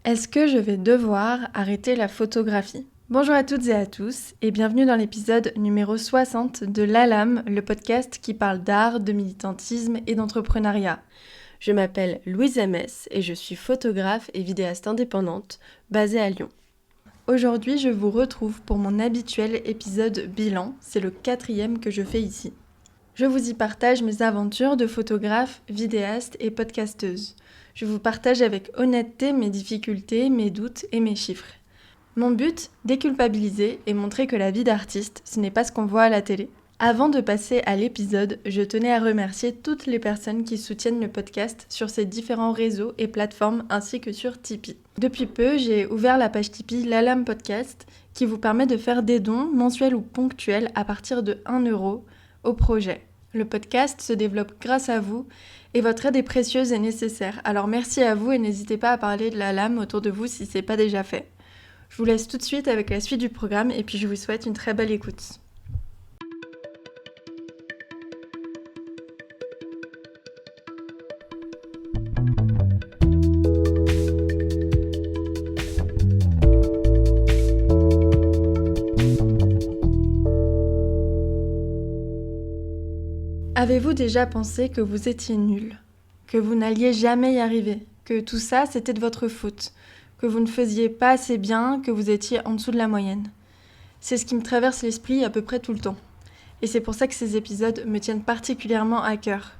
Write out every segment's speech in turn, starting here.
Est-ce que je vais devoir arrêter la photographie ? Bonjour à toutes et à tous et bienvenue dans l'épisode numéro 60 de l'ALAM, le podcast qui parle d'art, de militantisme et d'entrepreneuriat. Je m'appelle Louise Amès et je suis photographe et vidéaste indépendante basée à Lyon. Aujourd'hui, je vous retrouve pour mon habituel épisode bilan, c'est le 4e que je fais ici. Je vous y partage mes aventures de photographe, vidéaste et podcasteuse. Je vous partage avec honnêteté mes difficultés, mes doutes et mes chiffres. Mon but, déculpabiliser et montrer que la vie d'artiste, ce n'est pas ce qu'on voit à la télé. Avant de passer à l'épisode, je tenais à remercier toutes les personnes qui soutiennent le podcast sur ces différents réseaux et plateformes ainsi que sur Tipeee. Depuis peu, j'ai ouvert la page Tipeee l'ALAM Podcast qui vous permet de faire des dons mensuels ou ponctuels à partir de 1 € au projet. Le podcast se développe grâce à vous et votre aide est précieuse et nécessaire. Alors merci à vous et n'hésitez pas à parler de l'ALAM autour de vous si ce n'est pas déjà fait. Je vous laisse tout de suite avec la suite du programme et puis je vous souhaite une très belle écoute. Avez-vous déjà pensé que vous étiez nul, que vous n'alliez jamais y arriver, que tout ça c'était de votre faute, que vous ne faisiez pas assez bien, que vous étiez en dessous de la moyenne ? C'est ce qui me traverse l'esprit à peu près tout le temps. Et c'est pour ça que ces épisodes me tiennent particulièrement à cœur.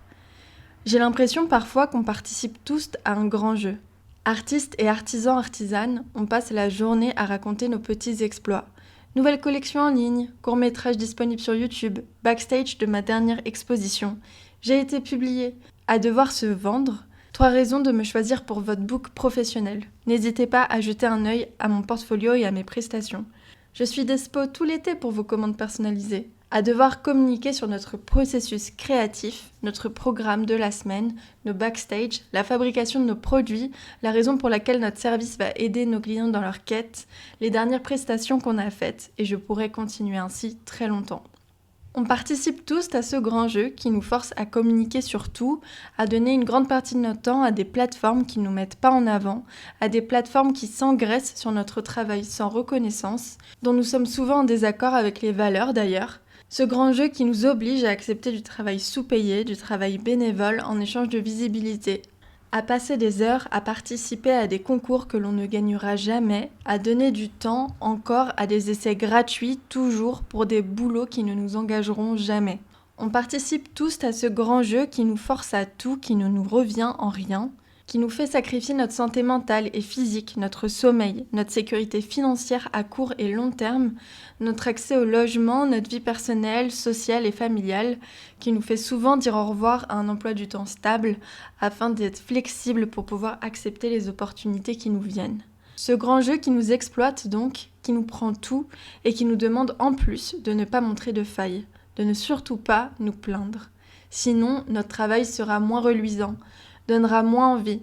J'ai l'impression parfois qu'on participe tous à un grand jeu. Artistes et artisanes, on passe la journée à raconter nos petits exploits. Nouvelle collection en ligne, court-métrage disponible sur YouTube, backstage de ma dernière exposition. J'ai été publiée. À devoir se vendre. 3 raisons de me choisir pour votre book professionnel. N'hésitez pas à jeter un œil à mon portfolio et à mes prestations. Je suis dispo tout l'été pour vos commandes personnalisées. À devoir communiquer sur notre processus créatif, notre programme de la semaine, nos backstage, la fabrication de nos produits, la raison pour laquelle notre service va aider nos clients dans leur quête, les dernières prestations qu'on a faites, et je pourrais continuer ainsi très longtemps. On participe tous à ce grand jeu qui nous force à communiquer sur tout, à donner une grande partie de notre temps à des plateformes qui ne nous mettent pas en avant, à des plateformes qui s'engraissent sur notre travail sans reconnaissance, dont nous sommes souvent en désaccord avec les valeurs d'ailleurs. Ce grand jeu qui nous oblige à accepter du travail sous-payé, du travail bénévole en échange de visibilité, à passer des heures à participer à des concours que l'on ne gagnera jamais, à donner du temps encore à des essais gratuits toujours pour des boulots qui ne nous engageront jamais. On participe tous à ce grand jeu qui nous force à tout, qui ne nous revient en rien, qui nous fait sacrifier notre santé mentale et physique, notre sommeil, notre sécurité financière à court et long terme, notre accès au logement, notre vie personnelle, sociale et familiale, qui nous fait souvent dire au revoir à un emploi du temps stable afin d'être flexible pour pouvoir accepter les opportunités qui nous viennent. Ce grand jeu qui nous exploite donc, qui nous prend tout et qui nous demande en plus de ne pas montrer de failles, de ne surtout pas nous plaindre. Sinon, notre travail sera moins reluisant, donnera moins envie.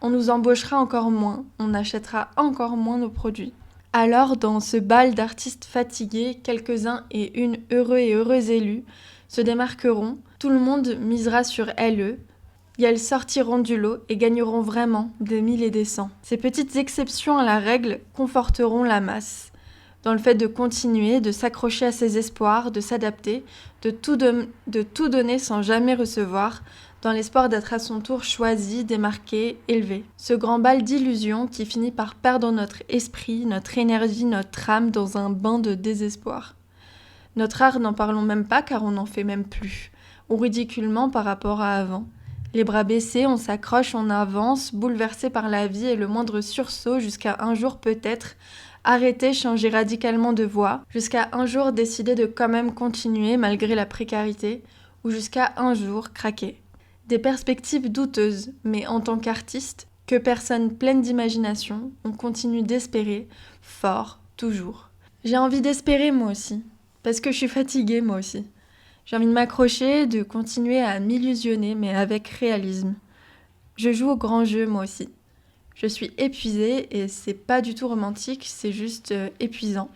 On nous embauchera encore moins, on achètera encore moins nos produits. Alors, dans ce bal d'artistes fatigués, quelques-uns et une heureux et heureuses élus se démarqueront, tout le monde misera sur elles, et elles sortiront du lot et gagneront vraiment des 1000 et des 100. Ces petites exceptions à la règle conforteront la masse, dans le fait de continuer, de s'accrocher à ses espoirs, de s'adapter, de tout donner sans jamais recevoir, dans l'espoir d'être à son tour choisi, démarqué, élevé. Ce grand bal d'illusions qui finit par perdre notre esprit, notre énergie, notre âme dans un bain de désespoir. Notre art, n'en parlons même pas car on n'en fait même plus, ou ridiculement par rapport à avant. Les bras baissés, on s'accroche, on avance, bouleversé par la vie et le moindre sursaut jusqu'à un jour peut-être arrêter, changer radicalement de voie, jusqu'à un jour décider de quand même continuer malgré la précarité, ou jusqu'à un jour craquer. Des perspectives douteuses, mais en tant qu'artiste, que personne pleine d'imagination, on continue d'espérer, fort, toujours. J'ai envie d'espérer moi aussi, parce que je suis fatiguée moi aussi. J'ai envie de m'accrocher, de continuer à m'illusionner, mais avec réalisme. Je joue au grand jeu moi aussi. Je suis épuisée et c'est pas du tout romantique, c'est juste épuisant.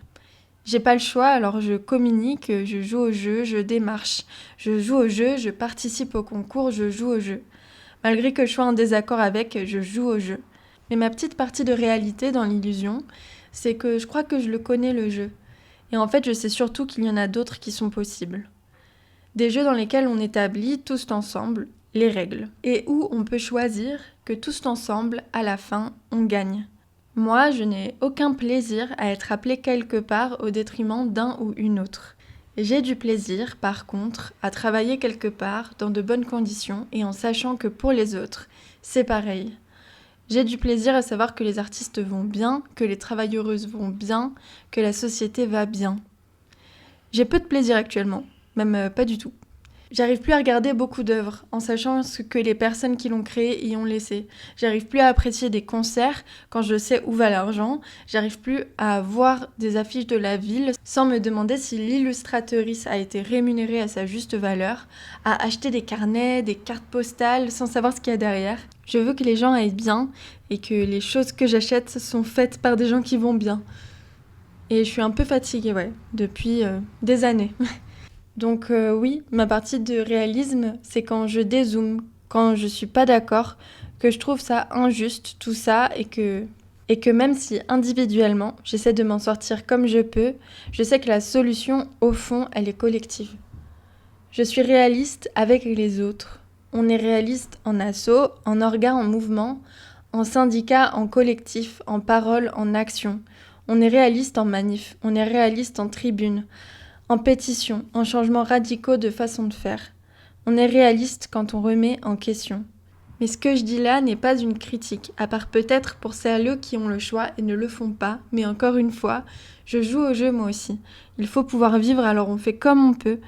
J'ai pas le choix, alors je communique, je joue au jeu, je démarche. Je joue au jeu, je participe au concours, je joue au jeu. Malgré que je sois en désaccord avec, je joue au jeu. Mais ma petite partie de réalité dans l'illusion, c'est que je crois que je le connais le jeu. Et en fait, je sais surtout qu'il y en a d'autres qui sont possibles. Des jeux dans lesquels on établit tous ensemble les règles et où on peut choisir que tous ensemble, à la fin, on gagne. Moi, je n'ai aucun plaisir à être appelé quelque part au détriment d'un ou une autre. J'ai du plaisir, par contre, à travailler quelque part dans de bonnes conditions et en sachant que pour les autres, c'est pareil. J'ai du plaisir à savoir que les artistes vont bien, que les travailleuses vont bien, que la société va bien. J'ai peu de plaisir actuellement, même pas du tout. J'arrive plus à regarder beaucoup d'œuvres en sachant ce que les personnes qui l'ont créé y ont laissé. J'arrive plus à apprécier des concerts quand je sais où va l'argent. J'arrive plus à voir des affiches de la ville sans me demander si l'illustratrice a été rémunérée à sa juste valeur, à acheter des carnets, des cartes postales sans savoir ce qu'il y a derrière. Je veux que les gens aillent bien et que les choses que j'achète sont faites par des gens qui vont bien. Et je suis un peu fatiguée, depuis des années. Donc oui, ma partie de réalisme, c'est quand je dézoome, quand je suis pas d'accord, que je trouve ça injuste, tout ça, et que même si individuellement, j'essaie de m'en sortir comme je peux, je sais que la solution, au fond, elle est collective. Je suis réaliste avec les autres. On est réaliste en asso, en orga, en mouvement, en syndicat, en collectif, en parole, en action. On est réaliste en manif, on est réaliste en tribune, en pétition, en changements radicaux de façon de faire. On est réaliste quand on remet en question. Mais ce que je dis là n'est pas une critique, à part peut-être pour celles qui ont le choix et ne le font pas, mais encore une fois, je joue au jeu moi aussi. Il faut pouvoir vivre, alors on fait comme on peut,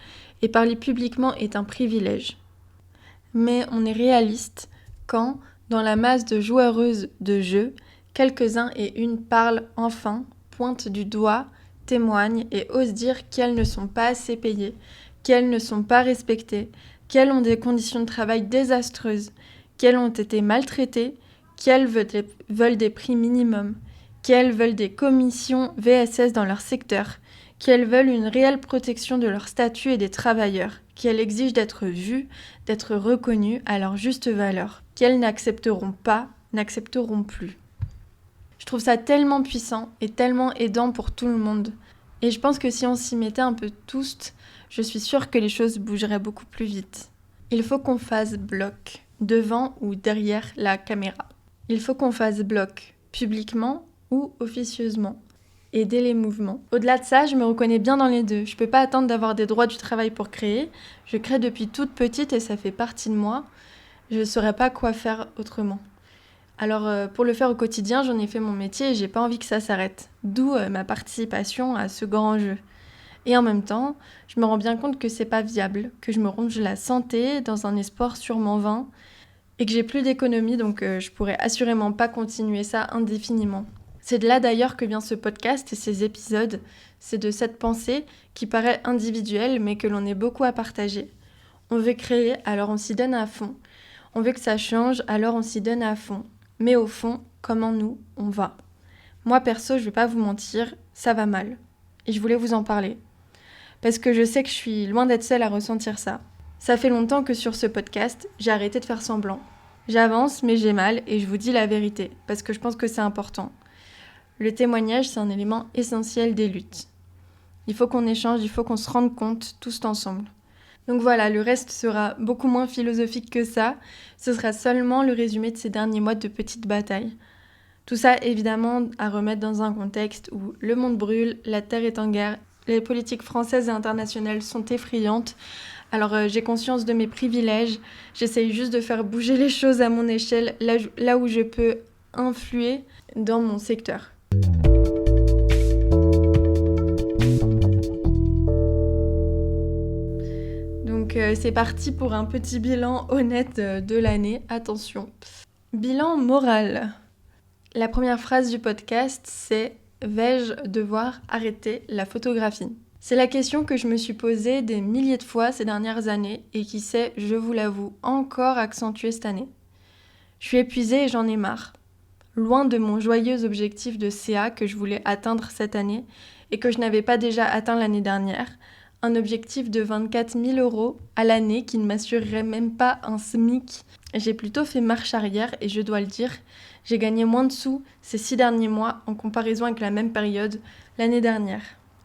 et parler publiquement est un privilège. Mais on est réaliste quand, dans la masse de joueuses de jeu, quelques-uns et une parlent enfin, pointent du doigt, témoignent et osent dire qu'elles ne sont pas assez payées, qu'elles ne sont pas respectées, qu'elles ont des conditions de travail désastreuses, qu'elles ont été maltraitées, qu'elles veulent des prix minimums, qu'elles veulent des commissions VSS dans leur secteur, qu'elles veulent une réelle protection de leur statut et des travailleurs, qu'elles exigent d'être vues, d'être reconnues à leur juste valeur, qu'elles n'accepteront pas, n'accepteront plus. Je trouve ça tellement puissant et tellement aidant pour tout le monde. Et je pense que si on s'y mettait un peu tous, je suis sûre que les choses bougeraient beaucoup plus vite. Il faut qu'on fasse bloc, devant ou derrière la caméra. Il faut qu'on fasse bloc, publiquement ou officieusement. Aider les mouvements. Au-delà de ça, je me reconnais bien dans les deux. Je peux pas attendre d'avoir des droits du travail pour créer. Je crée depuis toute petite et ça fait partie de moi. Je saurais pas quoi faire autrement. Alors pour le faire au quotidien, j'en ai fait mon métier et j'ai pas envie que ça s'arrête. D'où ma participation à ce grand jeu. Et en même temps, je me rends bien compte que c'est pas viable, que je me ronge la santé dans un espoir sûrement vain et que j'ai plus d'économie, donc je pourrais assurément pas continuer ça indéfiniment. C'est de là d'ailleurs que vient ce podcast et ces épisodes. C'est de cette pensée qui paraît individuelle mais que l'on est beaucoup à partager. On veut créer, alors on s'y donne à fond. On veut que ça change, alors on s'y donne à fond. Mais au fond, comment nous, on va? Moi perso, je vais pas vous mentir, ça va mal. Et je voulais vous en parler. Parce que je sais que je suis loin d'être seule à ressentir ça. Ça fait longtemps que sur ce podcast, j'ai arrêté de faire semblant. J'avance, mais j'ai mal et je vous dis la vérité, parce que je pense que c'est important. Le témoignage, c'est un élément essentiel des luttes. Il faut qu'on échange, il faut qu'on se rende compte tous ensemble. Donc voilà, le reste sera beaucoup moins philosophique que ça. Ce sera seulement le résumé de ces derniers mois de petites batailles. Tout ça, évidemment, à remettre dans un contexte où le monde brûle, la terre est en guerre, les politiques françaises et internationales sont effrayantes. Alors j'ai conscience de mes privilèges, j'essaye juste de faire bouger les choses à mon échelle, là où je peux influer dans mon secteur. Donc c'est parti pour un petit bilan honnête de l'année. Attention. Bilan moral. La première phrase du podcast, c'est « Vais-je devoir arrêter la photographie ?» C'est la question que je me suis posée des milliers de fois ces dernières années et qui s'est, je vous l'avoue, encore accentuée cette année. Je suis épuisée et j'en ai marre. Loin de mon joyeux objectif de CA que je voulais atteindre cette année et que je n'avais pas déjà atteint l'année dernière, un objectif de 24 000 € à l'année qui ne m'assurerait même pas un SMIC. J'ai plutôt fait marche arrière et je dois le dire, J'ai gagné moins de sous ces 6 derniers mois en comparaison avec la même période l'année dernière.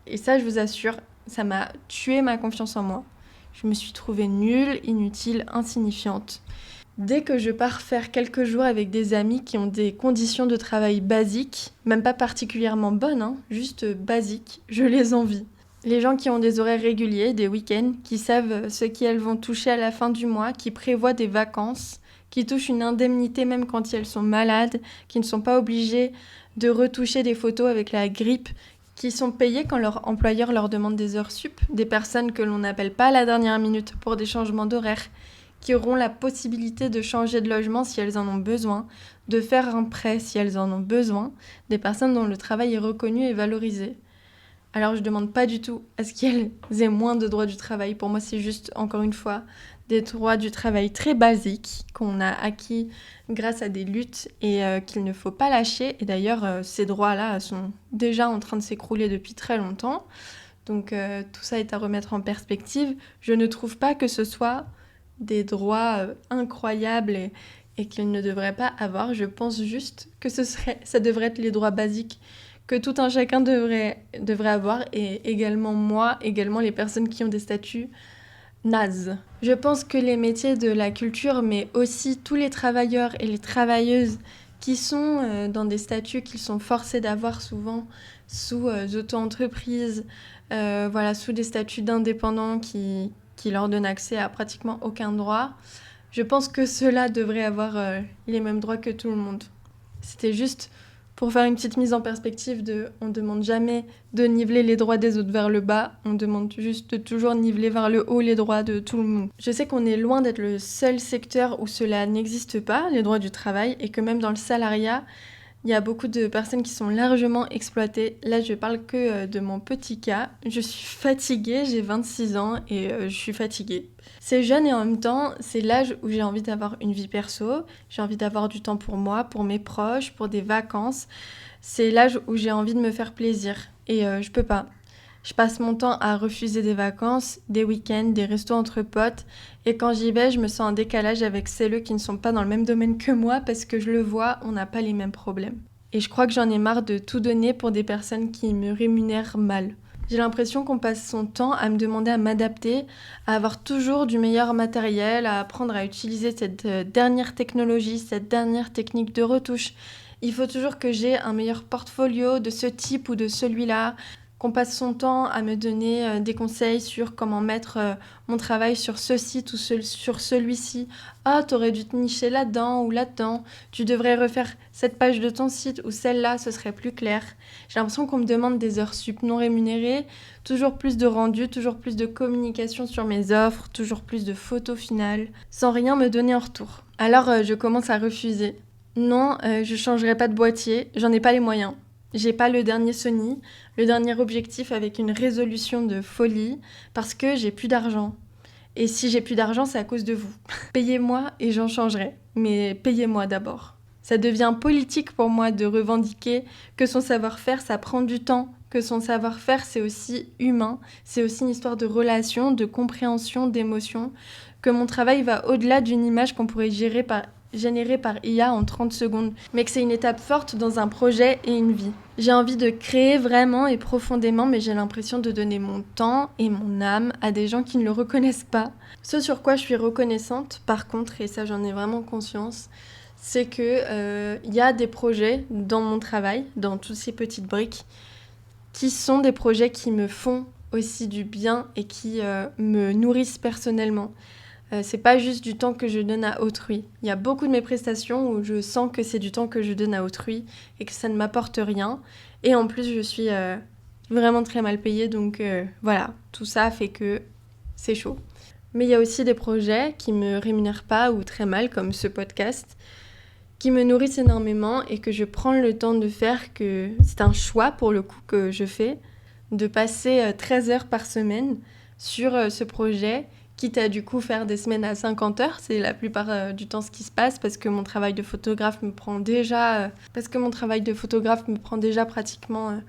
Et ça, je vous assure, ça m'a tué ma confiance en moi. Je me suis trouvée nulle, inutile, insignifiante. Dès que je pars faire quelques jours avec des amis qui ont des conditions de travail basiques, même pas particulièrement bonnes, juste basiques, je les envie. Les gens qui ont des horaires réguliers, des week-ends, qui savent ce qu'elles vont toucher à la fin du mois, qui prévoient des vacances, qui touchent une indemnité même quand elles sont malades, qui ne sont pas obligées de retoucher des photos avec la grippe, qui sont payées quand leur employeur leur demande des heures sup, des personnes que l'on n'appelle pas à la dernière minute pour des changements d'horaire, qui auront la possibilité de changer de logement si elles en ont besoin, de faire un prêt si elles en ont besoin, des personnes dont le travail est reconnu et valorisé. Alors je ne demande pas du tout à ce qu'elles aient moins de droits du travail. Pour moi, c'est juste, encore une fois, des droits du travail très basiques qu'on a acquis grâce à des luttes et qu'il ne faut pas lâcher. Et d'ailleurs, ces droits-là sont déjà en train de s'écrouler depuis très longtemps. Donc tout ça est à remettre en perspective. Je ne trouve pas que ce soit des droits incroyables et qu'ils ne devraient pas avoir. Je pense juste que ça devrait être les droits basiques que tout un chacun devrait avoir, et également moi, également les personnes qui ont des statuts nazes. Je pense que les métiers de la culture, mais aussi tous les travailleurs et les travailleuses qui sont dans des statuts qu'ils sont forcés d'avoir souvent sous auto-entreprise, sous des statuts d'indépendants qui leur donnent accès à pratiquement aucun droit, je pense que ceux-là devraient avoir les mêmes droits que tout le monde. C'était juste pour faire une petite mise en perspective on ne demande jamais de niveler les droits des autres vers le bas, on demande juste de toujours niveler vers le haut les droits de tout le monde. Je sais qu'on est loin d'être le seul secteur où cela n'existe pas, les droits du travail, et que même dans le salariat, il y a beaucoup de personnes qui sont largement exploitées. Là, je parle que de mon petit cas. Je suis fatiguée, j'ai 26 ans et je suis fatiguée. C'est jeune et en même temps, c'est l'âge où j'ai envie d'avoir une vie perso, j'ai envie d'avoir du temps pour moi, pour mes proches, pour des vacances. C'est l'âge où j'ai envie de me faire plaisir et je peux pas. Je passe mon temps à refuser des vacances, des week-ends, des restos entre potes. Et quand j'y vais, je me sens en décalage avec celles qui ne sont pas dans le même domaine que moi parce que je le vois, on n'a pas les mêmes problèmes. Et je crois que j'en ai marre de tout donner pour des personnes qui me rémunèrent mal. J'ai l'impression qu'on passe son temps à me demander à m'adapter, à avoir toujours du meilleur matériel, à apprendre à utiliser cette dernière technologie, cette dernière technique de retouche. Il faut toujours que j'ai un meilleur portfolio de ce type ou de celui-là, qu'on passe son temps à me donner des conseils sur comment mettre mon travail sur ce site ou sur celui-ci. Ah, t'aurais dû te nicher là-dedans ou là-dedans. Tu devrais refaire cette page de ton site ou celle-là, ce serait plus clair. J'ai l'impression qu'on me demande des heures sup non rémunérées, toujours plus de rendu, toujours plus de communication sur mes offres, toujours plus de photos finales, sans rien me donner en retour. Alors je commence à refuser. Non, je changerai pas de boîtier, j'en ai pas les moyens. J'ai pas le dernier Sony, le dernier objectif avec une résolution de folie, parce que j'ai plus d'argent. Et si j'ai plus d'argent, c'est à cause de vous. Payez-moi et j'en changerai, mais payez-moi d'abord. Ça devient politique pour moi de revendiquer que son savoir-faire, ça prend du temps, que son savoir-faire, c'est aussi humain, c'est aussi une histoire de relation, de compréhension, d'émotion, que mon travail va au-delà d'une image qu'on pourrait générer par IA en 30 secondes, mais que c'est une étape forte dans un projet et une vie. J'ai envie de créer vraiment et profondément, mais j'ai l'impression de donner mon temps et mon âme à des gens qui ne le reconnaissent pas. Ce sur quoi je suis reconnaissante, par contre, et ça j'en ai vraiment conscience, c'est que y a des projets dans mon travail, dans toutes ces petites briques, qui sont des projets qui me font aussi du bien et qui me nourrissent personnellement. C'est pas juste du temps que je donne à autrui. Il y a beaucoup de mes prestations où je sens que c'est du temps que je donne à autrui et que ça ne m'apporte rien. Et en plus, je suis vraiment très mal payée, donc voilà, tout ça fait que c'est chaud. Mais il y a aussi des projets qui me rémunèrent pas ou très mal, comme ce podcast, qui me nourrissent énormément et que je prends le temps de faire, que c'est un choix pour le coup que je fais, de passer 13 heures par semaine sur ce projet, quitte à du coup faire des semaines à 50 heures, c'est la plupart du temps ce qui se passe parce que mon travail de photographe me prend déjà pratiquement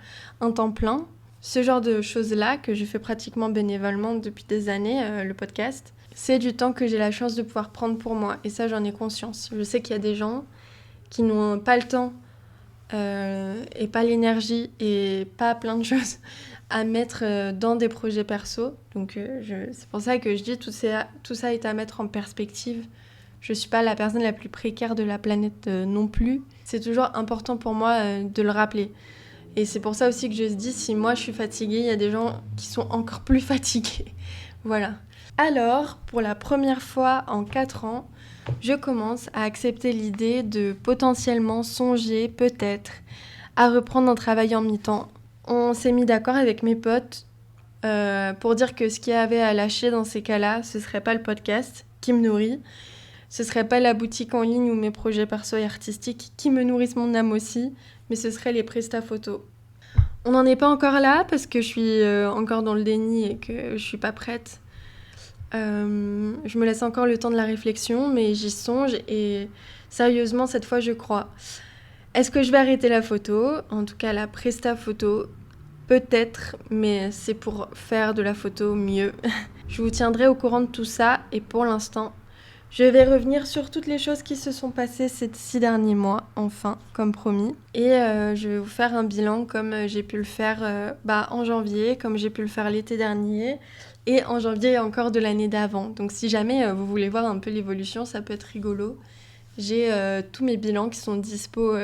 un temps plein. Ce genre de choses-là que je fais pratiquement bénévolement depuis des années, le podcast, c'est du temps que j'ai la chance de pouvoir prendre pour moi et ça j'en ai conscience. Je sais qu'il y a des gens qui n'ont pas le temps et pas l'énergie et pas plein de choses à mettre dans des projets perso. Donc c'est pour ça que je dis tout ça est à mettre en perspective. Je suis pas la personne la plus précaire de la planète non plus. C'est toujours important pour moi de le rappeler. Et c'est pour ça aussi que je se dis, si moi je suis fatiguée, il y a des gens qui sont encore plus fatigués. Voilà. Alors, pour la première fois en 4 ans, je commence à accepter l'idée de potentiellement songer, peut-être, à reprendre un travail en mi-temps. On s'est mis d'accord avec mes potes pour dire que ce qu'il y avait à lâcher dans ces cas-là, ce serait pas le podcast qui me nourrit, ce serait pas la boutique en ligne ou mes projets perso et artistiques qui me nourrissent mon âme aussi, mais ce serait les prestats photos. On n'en est pas encore là parce que je suis encore dans le déni et que je suis pas prête. Je me laisse encore le temps de la réflexion, mais j'y songe et sérieusement, cette fois, je crois. Est-ce que je vais arrêter la photo ? En tout cas, la presta photo, peut-être, mais c'est pour faire de la photo mieux. Je vous tiendrai au courant de tout ça et pour l'instant, je vais revenir sur toutes les choses qui se sont passées ces 6 derniers mois, enfin, comme promis. Et je vais vous faire un bilan comme j'ai pu le faire en janvier, comme j'ai pu le faire l'été dernier, et en janvier encore de l'année d'avant. Donc si jamais vous voulez voir un peu l'évolution, ça peut être rigolo. J'ai tous mes bilans qui sont dispo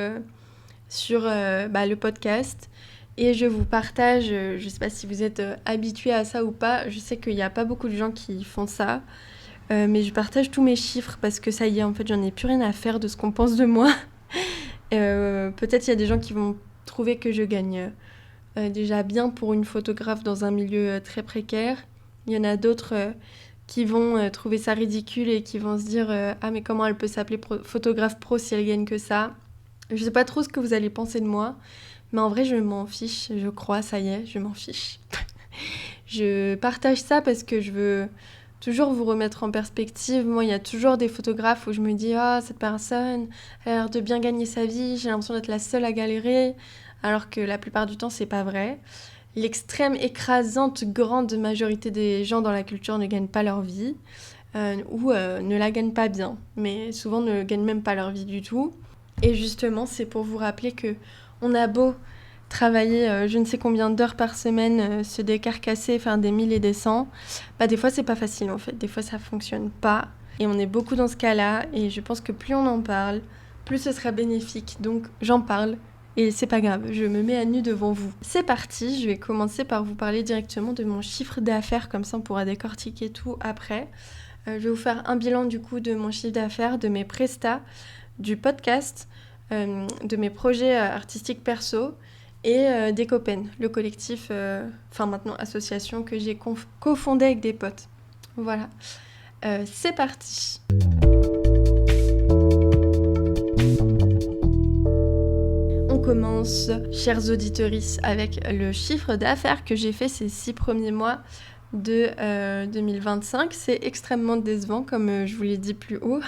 sur le podcast. Et je vous partage, je ne sais pas si vous êtes habitués à ça ou pas, je sais qu'il n'y a pas beaucoup de gens qui font ça. Mais je partage tous mes chiffres parce que ça y est, en fait, j'en ai plus rien à faire de ce qu'on pense de moi. Peut-être il y a des gens qui vont trouver que je gagne déjà bien pour une photographe dans un milieu très précaire. Il y en a d'autres qui vont trouver ça ridicule et qui vont se dire « Ah, mais comment elle peut s'appeler photographe pro si elle gagne que ça ?» Je sais pas trop ce que vous allez penser de moi, mais en vrai, je m'en fiche, je crois, ça y est, je m'en fiche. Je partage ça parce que je veux toujours vous remettre en perspective. Moi, il y a toujours des photographes où je me dis « Ah, cette personne a l'air de bien gagner sa vie, j'ai l'impression d'être la seule à galérer », alors que la plupart du temps, c'est pas vrai. L'extrême écrasante grande majorité des gens dans la culture ne gagnent pas leur vie ou ne la gagnent pas bien, mais souvent ne gagnent même pas leur vie du tout. Et justement, c'est pour vous rappeler que on a beau travailler je ne sais combien d'heures par semaine, se décarcasser, faire des 1000 et des 100, des fois c'est pas facile en fait, des fois ça fonctionne pas. Et on est beaucoup dans ce cas-là, et je pense que plus on en parle, plus ce sera bénéfique. Donc j'en parle, et c'est pas grave, je me mets à nu devant vous. C'est parti, je vais commencer par vous parler directement de mon chiffre d'affaires, comme ça on pourra décortiquer tout après. Je vais vous faire un bilan du coup de mon chiffre d'affaires, de mes prestats, du podcast, de mes projets artistiques perso, et des Copen, le collectif, maintenant association que j'ai cofondé avec des potes. Voilà, c'est parti. On commence, chers auditeuristes, avec le chiffre d'affaires que j'ai fait ces 6 premiers mois de 2025. C'est extrêmement décevant, comme je vous l'ai dit plus haut.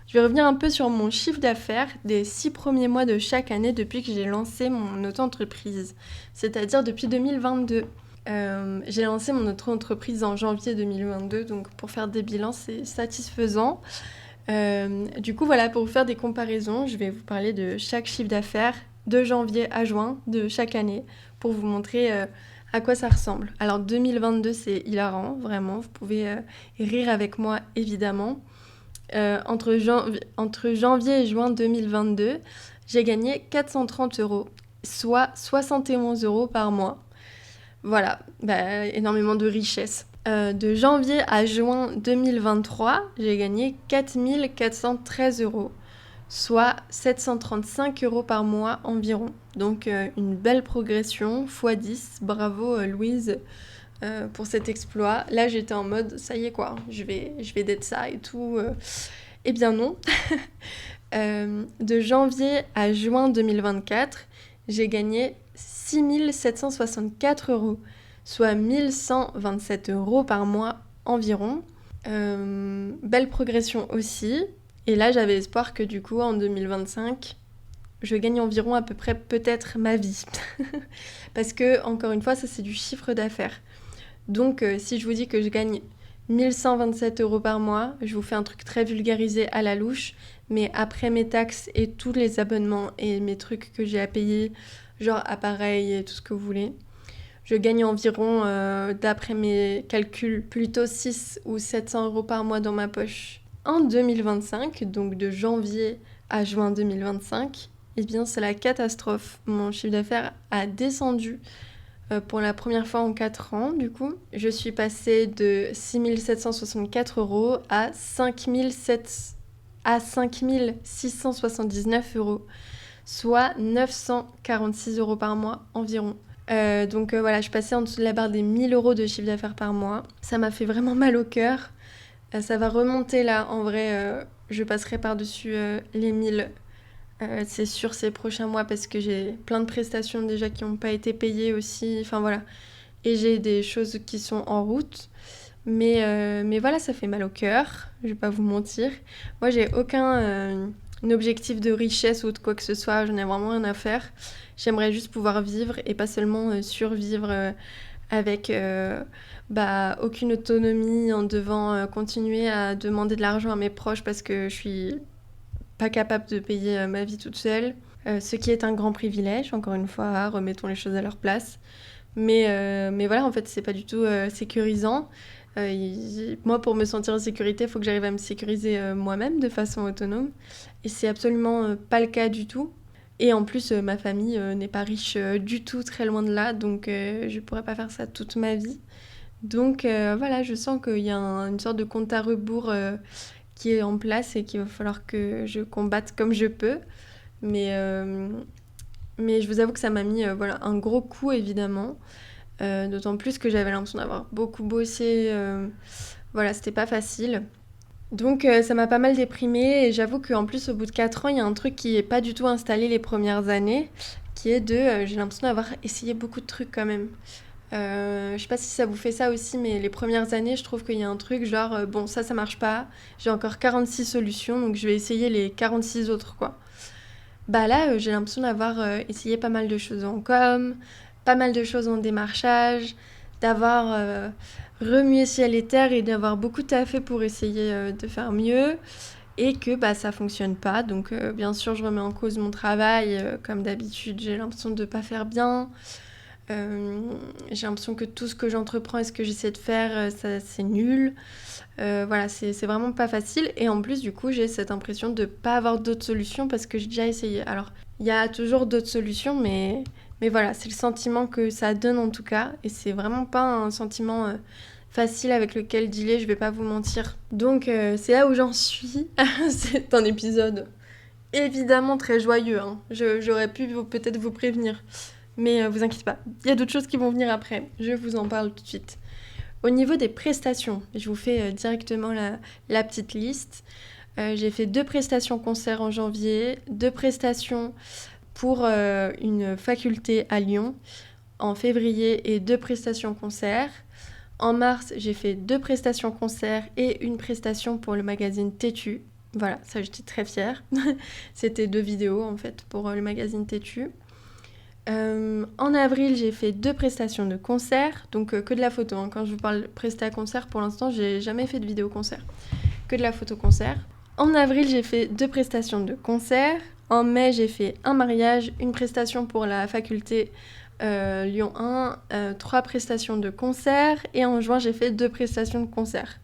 Je vais revenir un peu sur mon chiffre d'affaires des 6 premiers mois de chaque année depuis que j'ai lancé mon auto-entreprise, c'est-à-dire depuis 2022. J'ai lancé mon auto-entreprise en janvier 2022, donc pour faire des bilans, c'est satisfaisant. Du coup, voilà, pour vous faire des comparaisons, je vais vous parler de chaque chiffre d'affaires de janvier à juin de chaque année pour vous montrer à quoi ça ressemble. Alors 2022, c'est hilarant, vraiment, vous pouvez rire avec moi, évidemment. Entre janvier et juin 2022, j'ai gagné 430 €, soit 71 € par mois. Voilà, énormément de richesse. De janvier à juin 2023, j'ai gagné 4 413 €, soit 735 € par mois environ. Donc une belle progression, x10, bravo Louise pour cet exploit. Là j'étais en mode ça y est quoi, je vais d'être ça et tout. Eh bien non. De janvier à juin 2024, j'ai gagné 6 764 €, soit 1127 € par mois environ. Belle progression aussi. Et là j'avais espoir que du coup en 2025, je gagne environ à peu près peut-être ma vie. Parce que encore une fois, ça c'est du chiffre d'affaires. Donc si je vous dis que je gagne 1127 € par mois. Je vous fais un truc très vulgarisé à la louche, mais après mes taxes et tous les abonnements et mes trucs que j'ai à payer, genre appareil et tout ce que vous voulez, je gagne environ, d'après mes calculs, plutôt 6 ou 700 € par mois dans ma poche. En 2025, donc de janvier à juin 2025, eh bien c'est la catastrophe. Mon chiffre d'affaires a descendu pour la première fois en 4 ans, du coup. Je suis passée de 6 764 € à 5 679 €, soit 946 € par mois environ. Donc voilà, je suis passée en dessous de la barre des 1 000 € de chiffre d'affaires par mois. Ça m'a fait vraiment mal au cœur. Ça va remonter là, en vrai, je passerai par-dessus les 1000, c'est sûr, ces prochains mois, parce que j'ai plein de prestations déjà qui n'ont pas été payées aussi, enfin voilà. Et j'ai des choses qui sont en route. Mais voilà, ça fait mal au cœur, je vais pas vous mentir. Moi, j'ai aucun objectif de richesse ou de quoi que ce soit, j'en ai vraiment rien à faire. J'aimerais juste pouvoir vivre et pas seulement survivre avec aucune autonomie en devant continuer à demander de l'argent à mes proches parce que je suis pas capable de payer ma vie toute seule. Ce qui est un grand privilège, encore une fois, remettons les choses à leur place. Mais voilà, en fait, c'est pas du tout sécurisant. Moi, pour me sentir en sécurité, il faut que j'arrive à me sécuriser moi-même de façon autonome. Et c'est absolument pas le cas du tout. Et en plus, ma famille n'est pas riche du tout, très loin de là. Donc, je pourrais pas faire ça toute ma vie. Donc, voilà, je sens qu'il y a une sorte de compte à rebours qui est en place et qu'il va falloir que je combatte comme je peux. Mais je vous avoue que ça m'a mis un gros coup, évidemment. D'autant plus que j'avais l'impression d'avoir beaucoup bossé. Voilà, c'était pas facile. Donc ça m'a pas mal déprimée et j'avoue qu'en plus au bout de 4 ans, il y a un truc qui est pas du tout installé les premières années, qui est j'ai l'impression d'avoir essayé beaucoup de trucs quand même. Je sais pas si ça vous fait ça aussi, mais les premières années, je trouve qu'il y a un truc genre, bon ça marche pas, j'ai encore 46 solutions, donc je vais essayer les 46 autres quoi. Bah là, j'ai l'impression d'avoir essayé pas mal de choses en com, pas mal de choses en démarchage, d'avoir remué ciel et terre et d'avoir beaucoup taffé pour essayer de faire mieux et que ça fonctionne pas. Donc bien sûr, je remets en cause mon travail. Comme d'habitude, j'ai l'impression de pas faire bien. J'ai l'impression que tout ce que j'entreprends et ce que j'essaie de faire, c'est nul. Voilà, c'est vraiment pas facile. Et en plus, du coup, j'ai cette impression de pas avoir d'autres solutions parce que j'ai déjà essayé. Alors, il y a toujours d'autres solutions, mais voilà, c'est le sentiment que ça donne en tout cas. Et c'est vraiment pas un sentiment facile avec lequel dealer, je vais pas vous mentir. Donc, c'est là où j'en suis. C'est un épisode évidemment très joyeux, hein. J'aurais pu peut-être vous prévenir. Mais vous inquiétez pas, il y a d'autres choses qui vont venir après. Je vous en parle tout de suite. Au niveau des prestations, je vous fais directement la petite liste. J'ai fait 2 prestations concerts en janvier, 2 prestations pour une faculté à Lyon en février et 2 prestations concerts. En mars, j'ai fait 2 prestations concerts et une prestation pour le magazine Têtu. Voilà, ça j'étais très fière. C'était 2 vidéos en fait pour le magazine Têtu. En avril, j'ai fait 2 prestations de concert, donc que de la photo. Hein. Quand je vous parle de presta concert, pour l'instant, j'ai jamais fait de vidéo concert, que de la photo concert. En avril, j'ai fait 2 prestations de concert. En mai, j'ai fait un mariage, une prestation pour la faculté Lyon 1, 3 prestations de concert. Et en juin, j'ai fait 2 prestations de concert.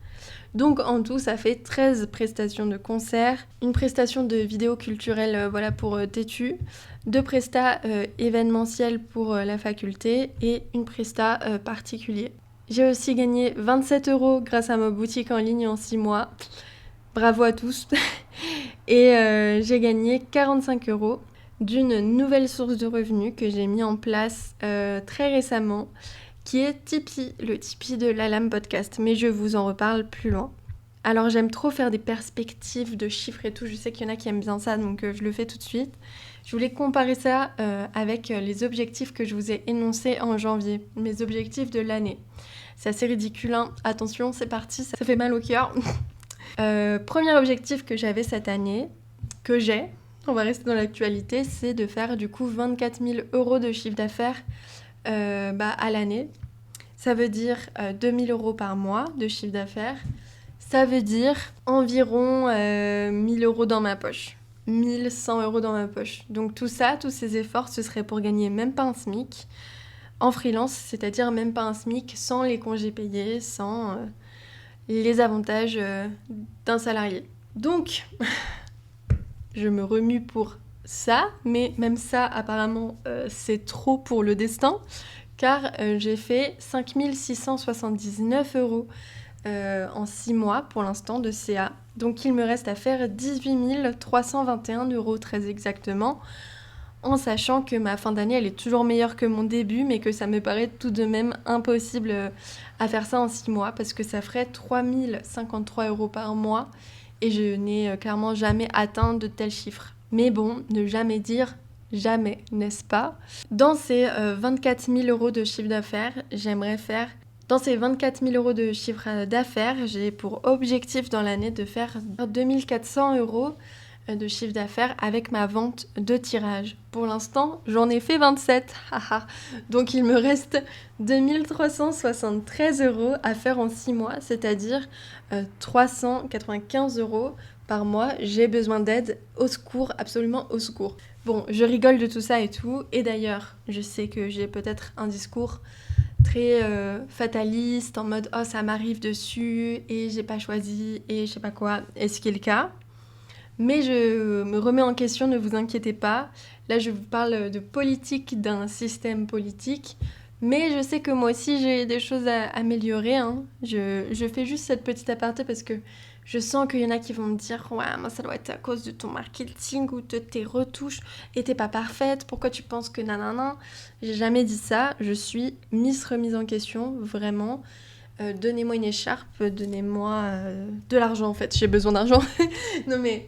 Donc en tout, ça fait 13 prestations de concert, une prestation de vidéo culturelle pour Têtu, 2 prestats événementiels pour la faculté et une presta particulier. J'ai aussi gagné 27 € grâce à ma boutique en ligne en 6 mois. Bravo à tous. Et j'ai gagné 45 € d'une nouvelle source de revenus que j'ai mis en place très récemment, qui est Tipeee, le Tipeee de La Lame Podcast, mais je vous en reparle plus loin. Alors j'aime trop faire des perspectives de chiffres et tout, je sais qu'il y en a qui aiment bien ça, donc je le fais tout de suite. Je voulais comparer ça avec les objectifs que je vous ai énoncés en janvier, mes objectifs de l'année. C'est assez ridicule, hein. Attention, c'est parti, ça fait mal au cœur. Premier objectif que j'avais cette année, que j'ai, on va rester dans l'actualité, c'est de faire du coup 24 000 € de chiffre d'affaires à l'année. Ça veut dire 2 000 € par mois de chiffre d'affaires. Ça veut dire environ 1 000 € dans ma poche. 1 100 € dans ma poche. Donc tout ça, tous ces efforts, ce serait pour gagner même pas un SMIC en freelance, c'est-à-dire même pas un SMIC sans les congés payés, sans les avantages d'un salarié. Donc, je me remue pour ça, mais même ça, apparemment, c'est trop pour le destin, car j'ai fait 5 679 € en 6 mois pour l'instant de CA. Donc il me reste à faire 18 321 € très exactement, en sachant que ma fin d'année elle est toujours meilleure que mon début, mais que ça me paraît tout de même impossible à faire ça en 6 mois, parce que ça ferait 3 053 € par mois, et je n'ai clairement jamais atteint de tels chiffres. Mais bon, ne jamais dire jamais, n'est-ce pas ? Dans ces 24 000 € de chiffre d'affaires, j'aimerais faire... Dans ces 24 000 € de chiffre d'affaires, j'ai pour objectif dans l'année de faire 2 400 € de chiffre d'affaires avec ma vente de tirage. Pour l'instant, j'en ai fait 27. Donc il me reste 2 373 € à faire en 6 mois, c'est-à-dire 395 € par mois. J'ai besoin d'aide, au secours, absolument au secours. Bon, je rigole de tout ça et tout, et d'ailleurs, je sais que j'ai peut-être un discours très fataliste, en mode « Oh, ça m'arrive dessus, et j'ai pas choisi, et je sais pas quoi », et ce qui est le cas. Mais je me remets en question, ne vous inquiétez pas. Là, je vous parle de politique, d'un système politique, mais je sais que moi aussi, j'ai des choses à améliorer. Je fais juste cette petite aparté parce que je sens qu'il y en a qui vont me dire « Ouais, moi, ça doit être à cause de ton marketing ou de tes retouches, et t'es pas parfaite, pourquoi tu penses que nanana ?» J'ai jamais dit ça, je suis remise en question, vraiment. Donnez-moi une écharpe, donnez-moi de l'argent, en fait, j'ai besoin d'argent. Non mais,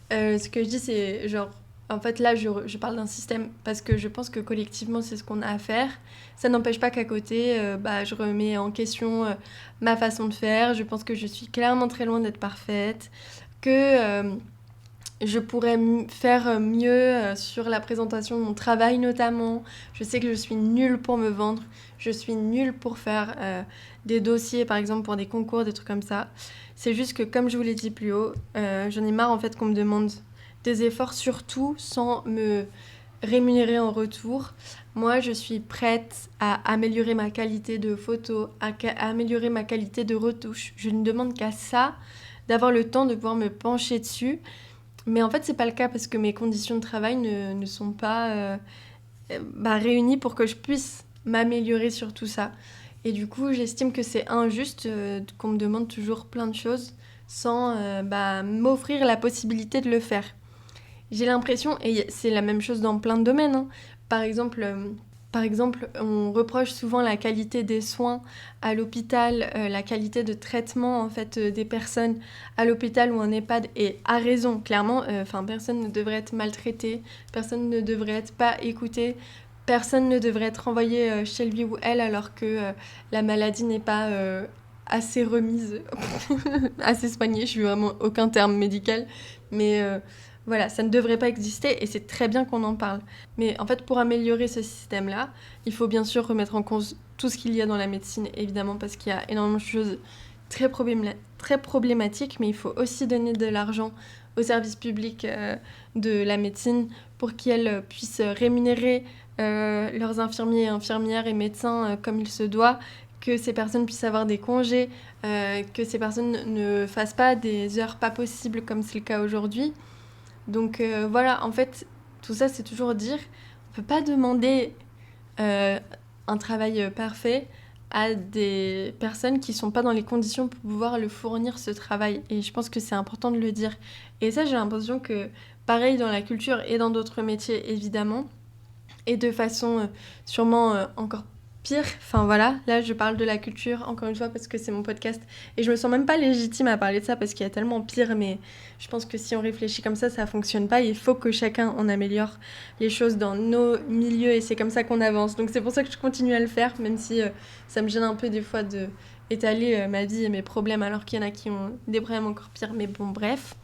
ce que je dis, c'est genre... En fait, là, je parle d'un système parce que je pense que collectivement, c'est ce qu'on a à faire. Ça n'empêche pas qu'à côté, je remets en question ma façon de faire. Je pense que je suis clairement très loin d'être parfaite, que je pourrais faire mieux sur la présentation de mon travail notamment. Je sais que je suis nulle pour me vendre. Je suis nulle pour faire des dossiers, par exemple, pour des concours, des trucs comme ça. C'est juste que, comme je vous l'ai dit plus haut, j'en ai marre en fait qu'on me demande des efforts, surtout sans me rémunérer en retour. Moi, je suis prête à améliorer ma qualité de photo, à améliorer ma qualité de retouche. Je ne demande qu'à ça, d'avoir le temps de pouvoir me pencher dessus. Mais en fait, c'est pas le cas parce que mes conditions de travail ne sont pas réunies pour que je puisse m'améliorer sur tout ça. Et du coup, j'estime que c'est injuste qu'on me demande toujours plein de choses sans m'offrir la possibilité de le faire. J'ai l'impression, et c'est la même chose dans plein de domaines, Par exemple, on reproche souvent la qualité des soins à l'hôpital, la qualité de traitement en fait des personnes à l'hôpital ou en EHPAD, et à raison, clairement. Personne ne devrait être maltraité, personne ne devrait être pas écouté, personne ne devrait être envoyé chez lui ou elle alors que la maladie n'est pas assez remise, assez soignée. Je suis vraiment aucun terme médical, mais voilà, ça ne devrait pas exister et c'est très bien qu'on en parle. Mais en fait, pour améliorer ce système-là, il faut bien sûr remettre en cause tout ce qu'il y a dans la médecine, évidemment, parce qu'il y a énormément de choses très problématiques, mais il faut aussi donner de l'argent aux services publics de la médecine pour qu'ils puissent rémunérer leurs infirmiers, infirmières et médecins comme il se doit, que ces personnes puissent avoir des congés, que ces personnes ne fassent pas des heures pas possibles comme c'est le cas aujourd'hui. Donc voilà, en fait, tout ça, c'est toujours dire, on ne peut pas demander un travail parfait à des personnes qui ne sont pas dans les conditions pour pouvoir le fournir, ce travail. Et je pense que c'est important de le dire. Et ça, j'ai l'impression que, pareil dans la culture et dans d'autres métiers, évidemment, et de façon sûrement encore pire. Enfin voilà, là je parle de la culture encore une fois parce que c'est mon podcast et je me sens même pas légitime à parler de ça parce qu'il y a tellement pire, mais je pense que si on réfléchit comme ça fonctionne pas. Il faut que chacun en améliore les choses dans nos milieux et c'est comme ça qu'on avance. Donc c'est pour ça que je continue à le faire, même si ça me gêne un peu des fois de étaler ma vie et mes problèmes alors qu'il y en a qui ont des problèmes encore pires, mais bon bref.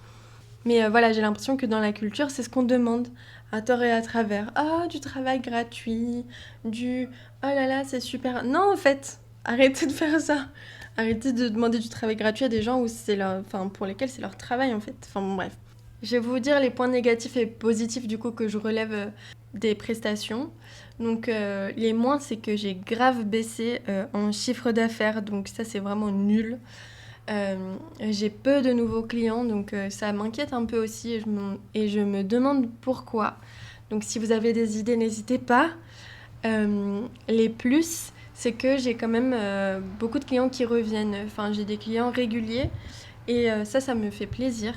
Mais voilà, j'ai l'impression que dans la culture, c'est ce qu'on demande à tort et à travers. Ah, du travail gratuit, du « oh là là, c'est super ». Non, en fait, arrêtez de faire ça. Arrêtez de demander du travail gratuit à des gens pour lesquels c'est leur travail en fait. Enfin bon, bref. Je vais vous dire les points négatifs et positifs du coup que je relève des prestations. Donc les moins, c'est que j'ai grave baissé en chiffre d'affaires, donc ça c'est vraiment nul. J'ai peu de nouveaux clients, donc ça m'inquiète un peu aussi et je me demande pourquoi. Donc si vous avez des idées, n'hésitez pas. Les plus, c'est que j'ai quand même beaucoup de clients qui reviennent. Enfin, j'ai des clients réguliers et ça me fait plaisir.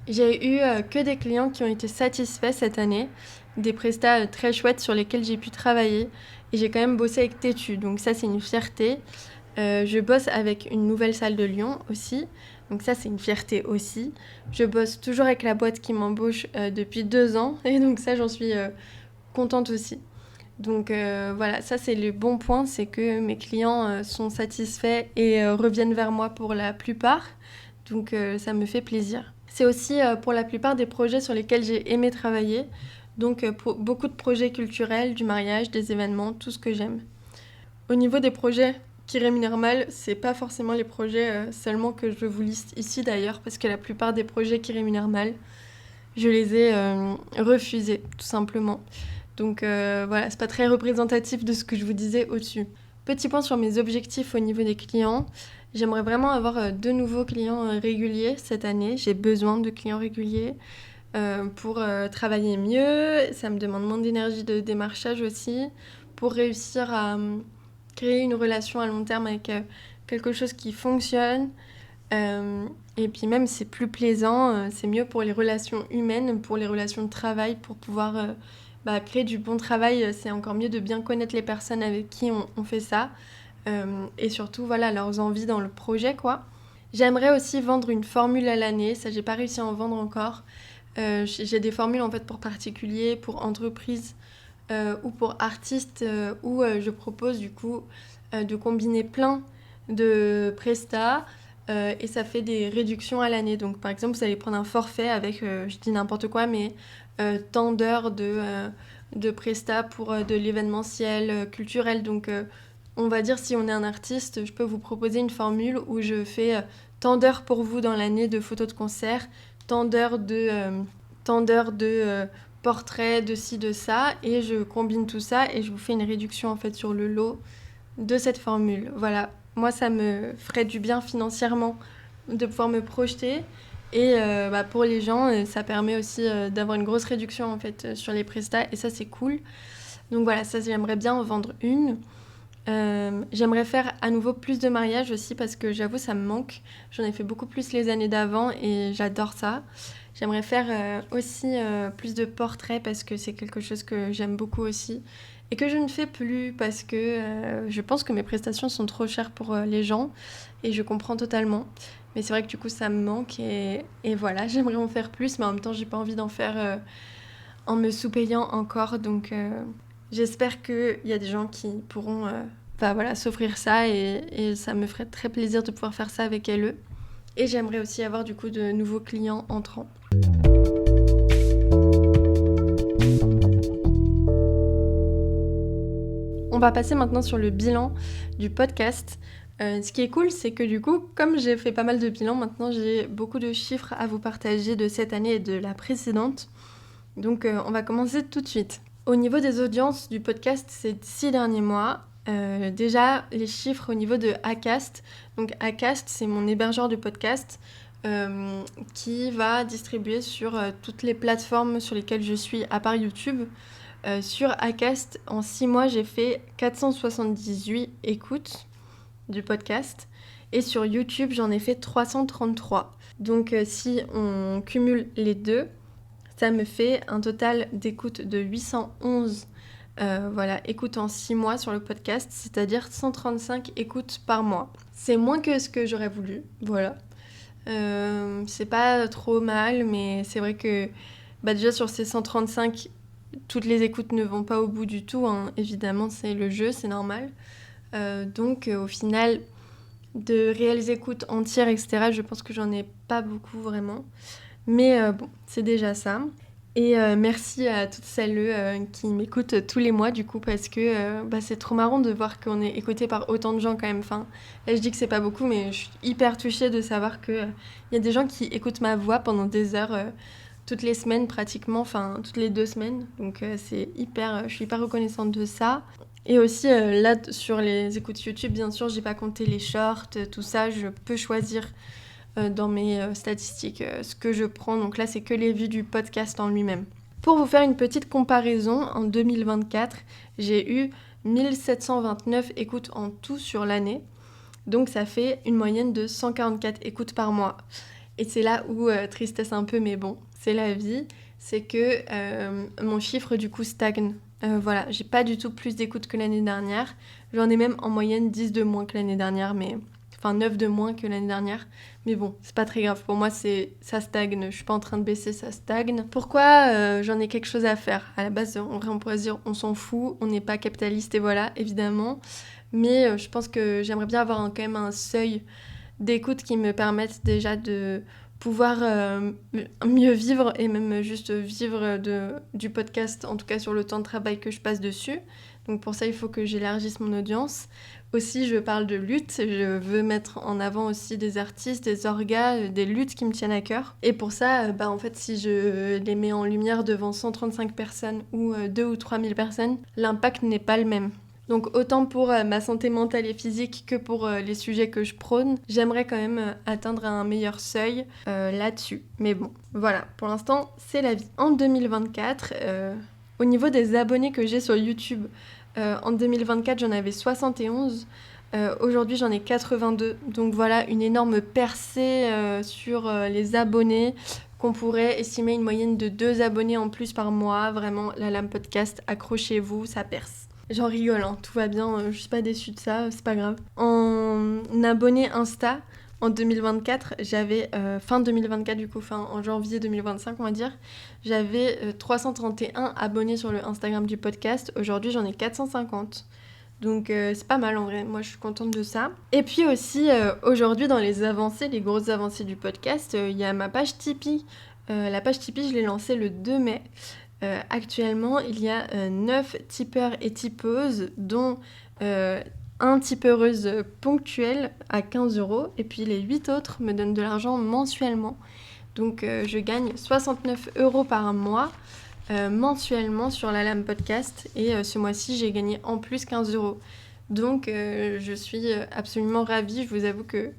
J'ai eu que des clients qui ont été satisfaits cette année, des prestats très chouettes sur lesquels j'ai pu travailler et j'ai quand même bossé avec Tétu, donc ça c'est une fierté. Je bosse avec une nouvelle salle de Lyon aussi, donc ça c'est une fierté aussi. Je bosse toujours avec la boîte qui m'embauche depuis 2 ans et donc ça j'en suis contente aussi. Donc voilà, ça c'est le bon point, c'est que mes clients sont satisfaits et reviennent vers moi pour la plupart, donc ça me fait plaisir. C'est aussi pour la plupart des projets sur lesquels j'ai aimé travailler, donc pour beaucoup de projets culturels, du mariage, des événements, tout ce que j'aime. Au niveau des projets qui rémunèrent mal, c'est pas forcément les projets seulement que je vous liste ici d'ailleurs, parce que la plupart des projets qui rémunèrent mal, je les ai refusés, tout simplement. Donc voilà, c'est pas très représentatif de ce que je vous disais au-dessus. Petit point sur mes objectifs au niveau des clients. J'aimerais vraiment avoir de nouveaux clients réguliers cette année. J'ai besoin de clients réguliers pour travailler mieux. Ça me demande moins d'énergie de démarchage aussi. Pour réussir à créer une relation à long terme avec quelque chose qui fonctionne. Et puis même, c'est plus plaisant. C'est mieux pour les relations humaines, pour les relations de travail, pour pouvoir créer du bon travail. C'est encore mieux de bien connaître les personnes avec qui on fait ça. Et surtout, voilà, leurs envies dans le projet, quoi. J'aimerais aussi vendre une formule à l'année. Ça, j'ai pas réussi à en vendre encore. J'ai des formules, en fait, pour particuliers, pour entreprises ou pour artistes, où je propose, du coup, de combiner plein de prestats et ça fait des réductions à l'année. Donc, par exemple, vous allez prendre un forfait avec, je dis n'importe quoi, mais tant d'heures de prestats pour de l'événementiel culturel. Donc, on va dire, si on est un artiste, je peux vous proposer une formule où je fais tant d'heures pour vous dans l'année de photos de concert, tant d'heures de portraits, de ci, de ça, et je combine tout ça et je vous fais une réduction en fait sur le lot de cette formule. Voilà, moi ça me ferait du bien financièrement de pouvoir me projeter et pour les gens, ça permet aussi d'avoir une grosse réduction en fait sur les prestats et ça c'est cool. Donc voilà, ça j'aimerais bien en vendre une. J'aimerais faire à nouveau plus de mariages aussi parce que j'avoue ça me manque. J'en ai fait beaucoup plus les années d'avant et j'adore ça. J'aimerais faire aussi plus de portraits parce que c'est quelque chose que j'aime beaucoup aussi et que je ne fais plus parce que je pense que mes prestations sont trop chères pour les gens et je comprends totalement. Mais c'est vrai que du coup ça me manque et voilà, j'aimerais en faire plus mais en même temps j'ai pas envie d'en faire en me sous-payant encore donc j'espère qu'il y a des gens qui pourront s'offrir ça et ça me ferait très plaisir de pouvoir faire ça avec elles. Et j'aimerais aussi avoir du coup de nouveaux clients entrants. On va passer maintenant sur le bilan du podcast. Ce qui est cool, c'est que du coup, comme j'ai fait pas mal de bilans, maintenant j'ai beaucoup de chiffres à vous partager de cette année et de la précédente. Donc on va commencer tout de suite. Au niveau des audiences du podcast ces 6 derniers mois, déjà les chiffres au niveau de Acast. Donc Acast, c'est mon hébergeur de podcast qui va distribuer sur toutes les plateformes sur lesquelles je suis, à part YouTube. Sur Acast, en 6 mois, j'ai fait 478 écoutes du podcast. Et sur YouTube, j'en ai fait 333. Donc si on cumule les deux, ça me fait un total d'écoutes de 811 écoutes en 6 mois sur le podcast, c'est-à-dire 135 écoutes par mois. C'est moins que ce que j'aurais voulu, voilà. C'est pas trop mal, mais c'est vrai que déjà sur ces 135, toutes les écoutes ne vont pas au bout du tout, hein. Évidemment, c'est le jeu, c'est normal. Donc au final, de réelles écoutes entières, etc., je pense que j'en ai pas beaucoup vraiment. Mais bon, c'est déjà ça. Et merci à toutes celles qui m'écoutent tous les mois du coup parce que c'est trop marrant de voir qu'on est écouté par autant de gens quand même. Enfin, là je dis que c'est pas beaucoup mais je suis hyper touchée de savoir que y a des gens qui écoutent ma voix pendant des heures toutes les semaines pratiquement, enfin toutes les 2 semaines. Donc c'est hyper, je suis hyper reconnaissante de ça. Et aussi là sur les écoutes YouTube bien sûr j'ai pas compté les shorts, tout ça, je peux choisir dans mes statistiques ce que je prends. Donc là, c'est que les vues du podcast en lui-même. Pour vous faire une petite comparaison, en 2024, j'ai eu 1729 écoutes en tout sur l'année. Donc ça fait une moyenne de 144 écoutes par mois. Et c'est là où, tristesse un peu, mais bon, c'est la vie, c'est que mon chiffre du coup stagne. Voilà, j'ai pas du tout plus d'écoutes que l'année dernière. J'en ai même en moyenne 10 de moins que l'année dernière, mais... Enfin 9 de moins que l'année dernière. Mais bon, c'est pas très grave. Pour moi, ça stagne. Je suis pas en train de baisser, ça stagne. Pourquoi j'en ai quelque chose à faire? À la base, on pourrait se dire, on s'en fout, on n'est pas capitaliste et voilà, évidemment. Mais je pense que j'aimerais bien avoir quand même un seuil d'écoute qui me permette déjà de pouvoir mieux vivre et même juste vivre du podcast, en tout cas sur le temps de travail que je passe dessus. Donc pour ça, il faut que j'élargisse mon audience. Aussi, je parle de lutte, je veux mettre en avant aussi des artistes, des orgas, des luttes qui me tiennent à cœur. Et pour ça, en fait, si je les mets en lumière devant 135 personnes ou 2 ou 3 000 personnes, l'impact n'est pas le même. Donc autant pour ma santé mentale et physique que pour les sujets que je prône, j'aimerais quand même atteindre un meilleur seuil là-dessus. Mais bon, voilà, pour l'instant, c'est la vie. En 2024, au niveau des abonnés que j'ai sur YouTube, en 2024, j'en avais 71. Aujourd'hui, j'en ai 82. Donc voilà, une énorme percée sur les abonnés qu'on pourrait estimer une moyenne de 2 abonnés en plus par mois. Vraiment, la Lame Podcast, accrochez-vous, ça perce. J'en rigole, hein, tout va bien, je suis pas déçue de ça, c'est pas grave. En abonné Insta, en 2024, j'avais, fin 2024 du coup, en janvier 2025 on va dire, j'avais 331 abonnés sur le Instagram du podcast. Aujourd'hui, j'en ai 450. Donc c'est pas mal en vrai, moi je suis contente de ça. Et puis aussi, aujourd'hui dans les avancées, les grosses avancées du podcast, il y a ma page Tipeee. La page Tipeee, je l'ai lancée le 2 mai. Actuellement, il y a 9 tipeurs et tipeuses, dont un tipeureuse ponctuelle à 15 € et puis les 8 autres me donnent de l'argent mensuellement. Donc je gagne 69 € par mois mensuellement sur la Lame Podcast et ce mois-ci j'ai gagné en plus 15 €. Donc je suis absolument ravie, je vous avoue que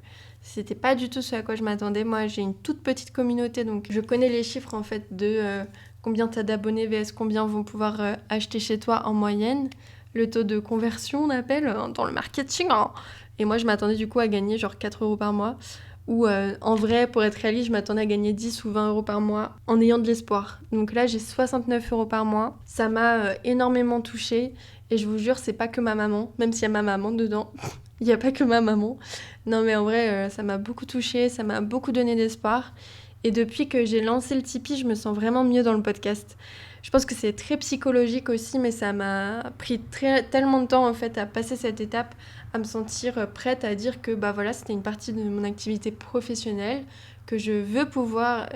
c'était pas du tout ce à quoi je m'attendais. Moi j'ai une toute petite communauté donc je connais les chiffres en fait de combien t'as d'abonnés vs combien vont pouvoir acheter chez toi en moyenne. Le taux de conversion on appelle dans le marketing. Hein. Et moi je m'attendais du coup à gagner genre 4 € par mois. Ou en vrai, pour être réaliste, je m'attendais à gagner 10 ou 20 € par mois en ayant de l'espoir. Donc là, j'ai 69 € par mois. Ça m'a énormément touchée. Et je vous jure, c'est pas que ma maman, même s'il y a ma maman dedans. Il n'y a pas que ma maman. Non, mais en vrai, ça m'a beaucoup touchée, ça m'a beaucoup donné d'espoir. Et depuis que j'ai lancé le Tipeee, je me sens vraiment mieux dans le podcast. Je pense que c'est très psychologique aussi, mais ça m'a pris tellement de temps en fait à passer cette étape, à me sentir prête à dire que voilà, c'était une partie de mon activité professionnelle, que je veux pouvoir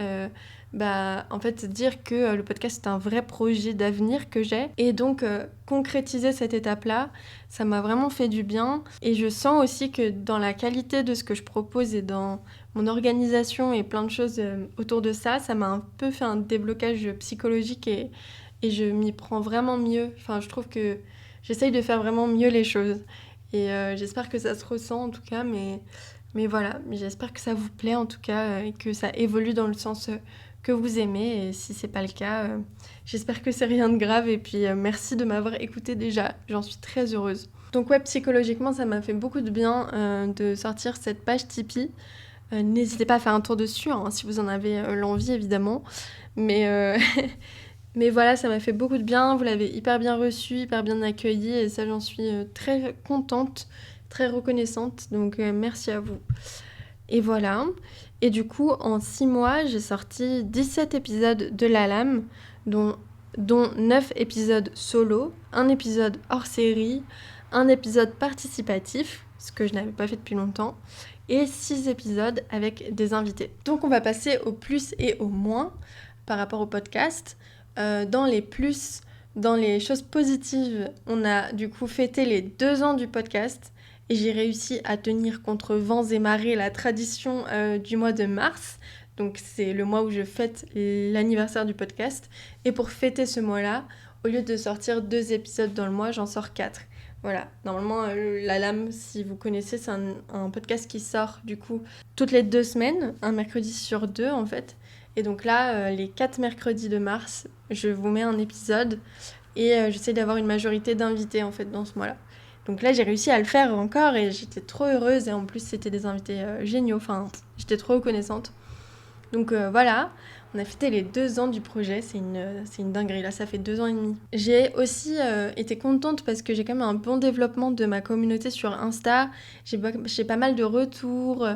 en fait dire que le podcast est un vrai projet d'avenir que j'ai. Et donc concrétiser cette étape-là, ça m'a vraiment fait du bien. Et je sens aussi que dans la qualité de ce que je propose et dans mon organisation et plein de choses autour de ça, ça m'a un peu fait un déblocage psychologique et je m'y prends vraiment mieux. Enfin, je trouve que j'essaye de faire vraiment mieux les choses. Et j'espère que ça se ressent en tout cas, mais voilà, j'espère que ça vous plaît en tout cas et que ça évolue dans le sens que vous aimez. Et si c'est pas le cas, j'espère que c'est rien de grave. Et puis merci de m'avoir écoutée déjà, j'en suis très heureuse. Donc ouais, psychologiquement, ça m'a fait beaucoup de bien de sortir cette page Tipeee. N'hésitez pas à faire un tour dessus hein, si vous en avez l'envie évidemment. Mais, mais voilà, ça m'a fait beaucoup de bien. Vous l'avez hyper bien reçu, hyper bien accueilli et ça j'en suis très contente, très reconnaissante. Donc merci à vous. Et voilà. Et du coup, en 6 mois, j'ai sorti 17 épisodes de La Lame, dont 9 épisodes solo, un épisode hors série, un épisode participatif, ce que je n'avais pas fait depuis longtemps, et 6 épisodes avec des invités. Donc on va passer au plus et au moins. par rapport au podcast. Dans les plus, dans les choses positives, on a du coup fêté les 2 ans du podcast et j'ai réussi à tenir contre vents et marées la tradition du mois de mars. Donc c'est le mois où je fête l'anniversaire du podcast. Et pour fêter ce mois-là, au lieu de sortir 2 épisodes dans le mois, j'en sors 4. Voilà, normalement, La Lame, si vous connaissez, c'est un podcast qui sort du coup toutes les 2 semaines, un mercredi sur 2 en fait. Et donc là, les 4 mercredis de mars, je vous mets un épisode et j'essaie d'avoir une majorité d'invités en fait dans ce mois-là. Donc là, j'ai réussi à le faire encore et j'étais trop heureuse et en plus, c'était des invités géniaux, enfin, j'étais trop reconnaissante. Donc voilà, on a fêté les 2 ans du projet, c'est une dinguerie, là ça fait 2 ans et demi. J'ai aussi été contente parce que j'ai quand même un bon développement de ma communauté sur Insta, j'ai pas mal de retours,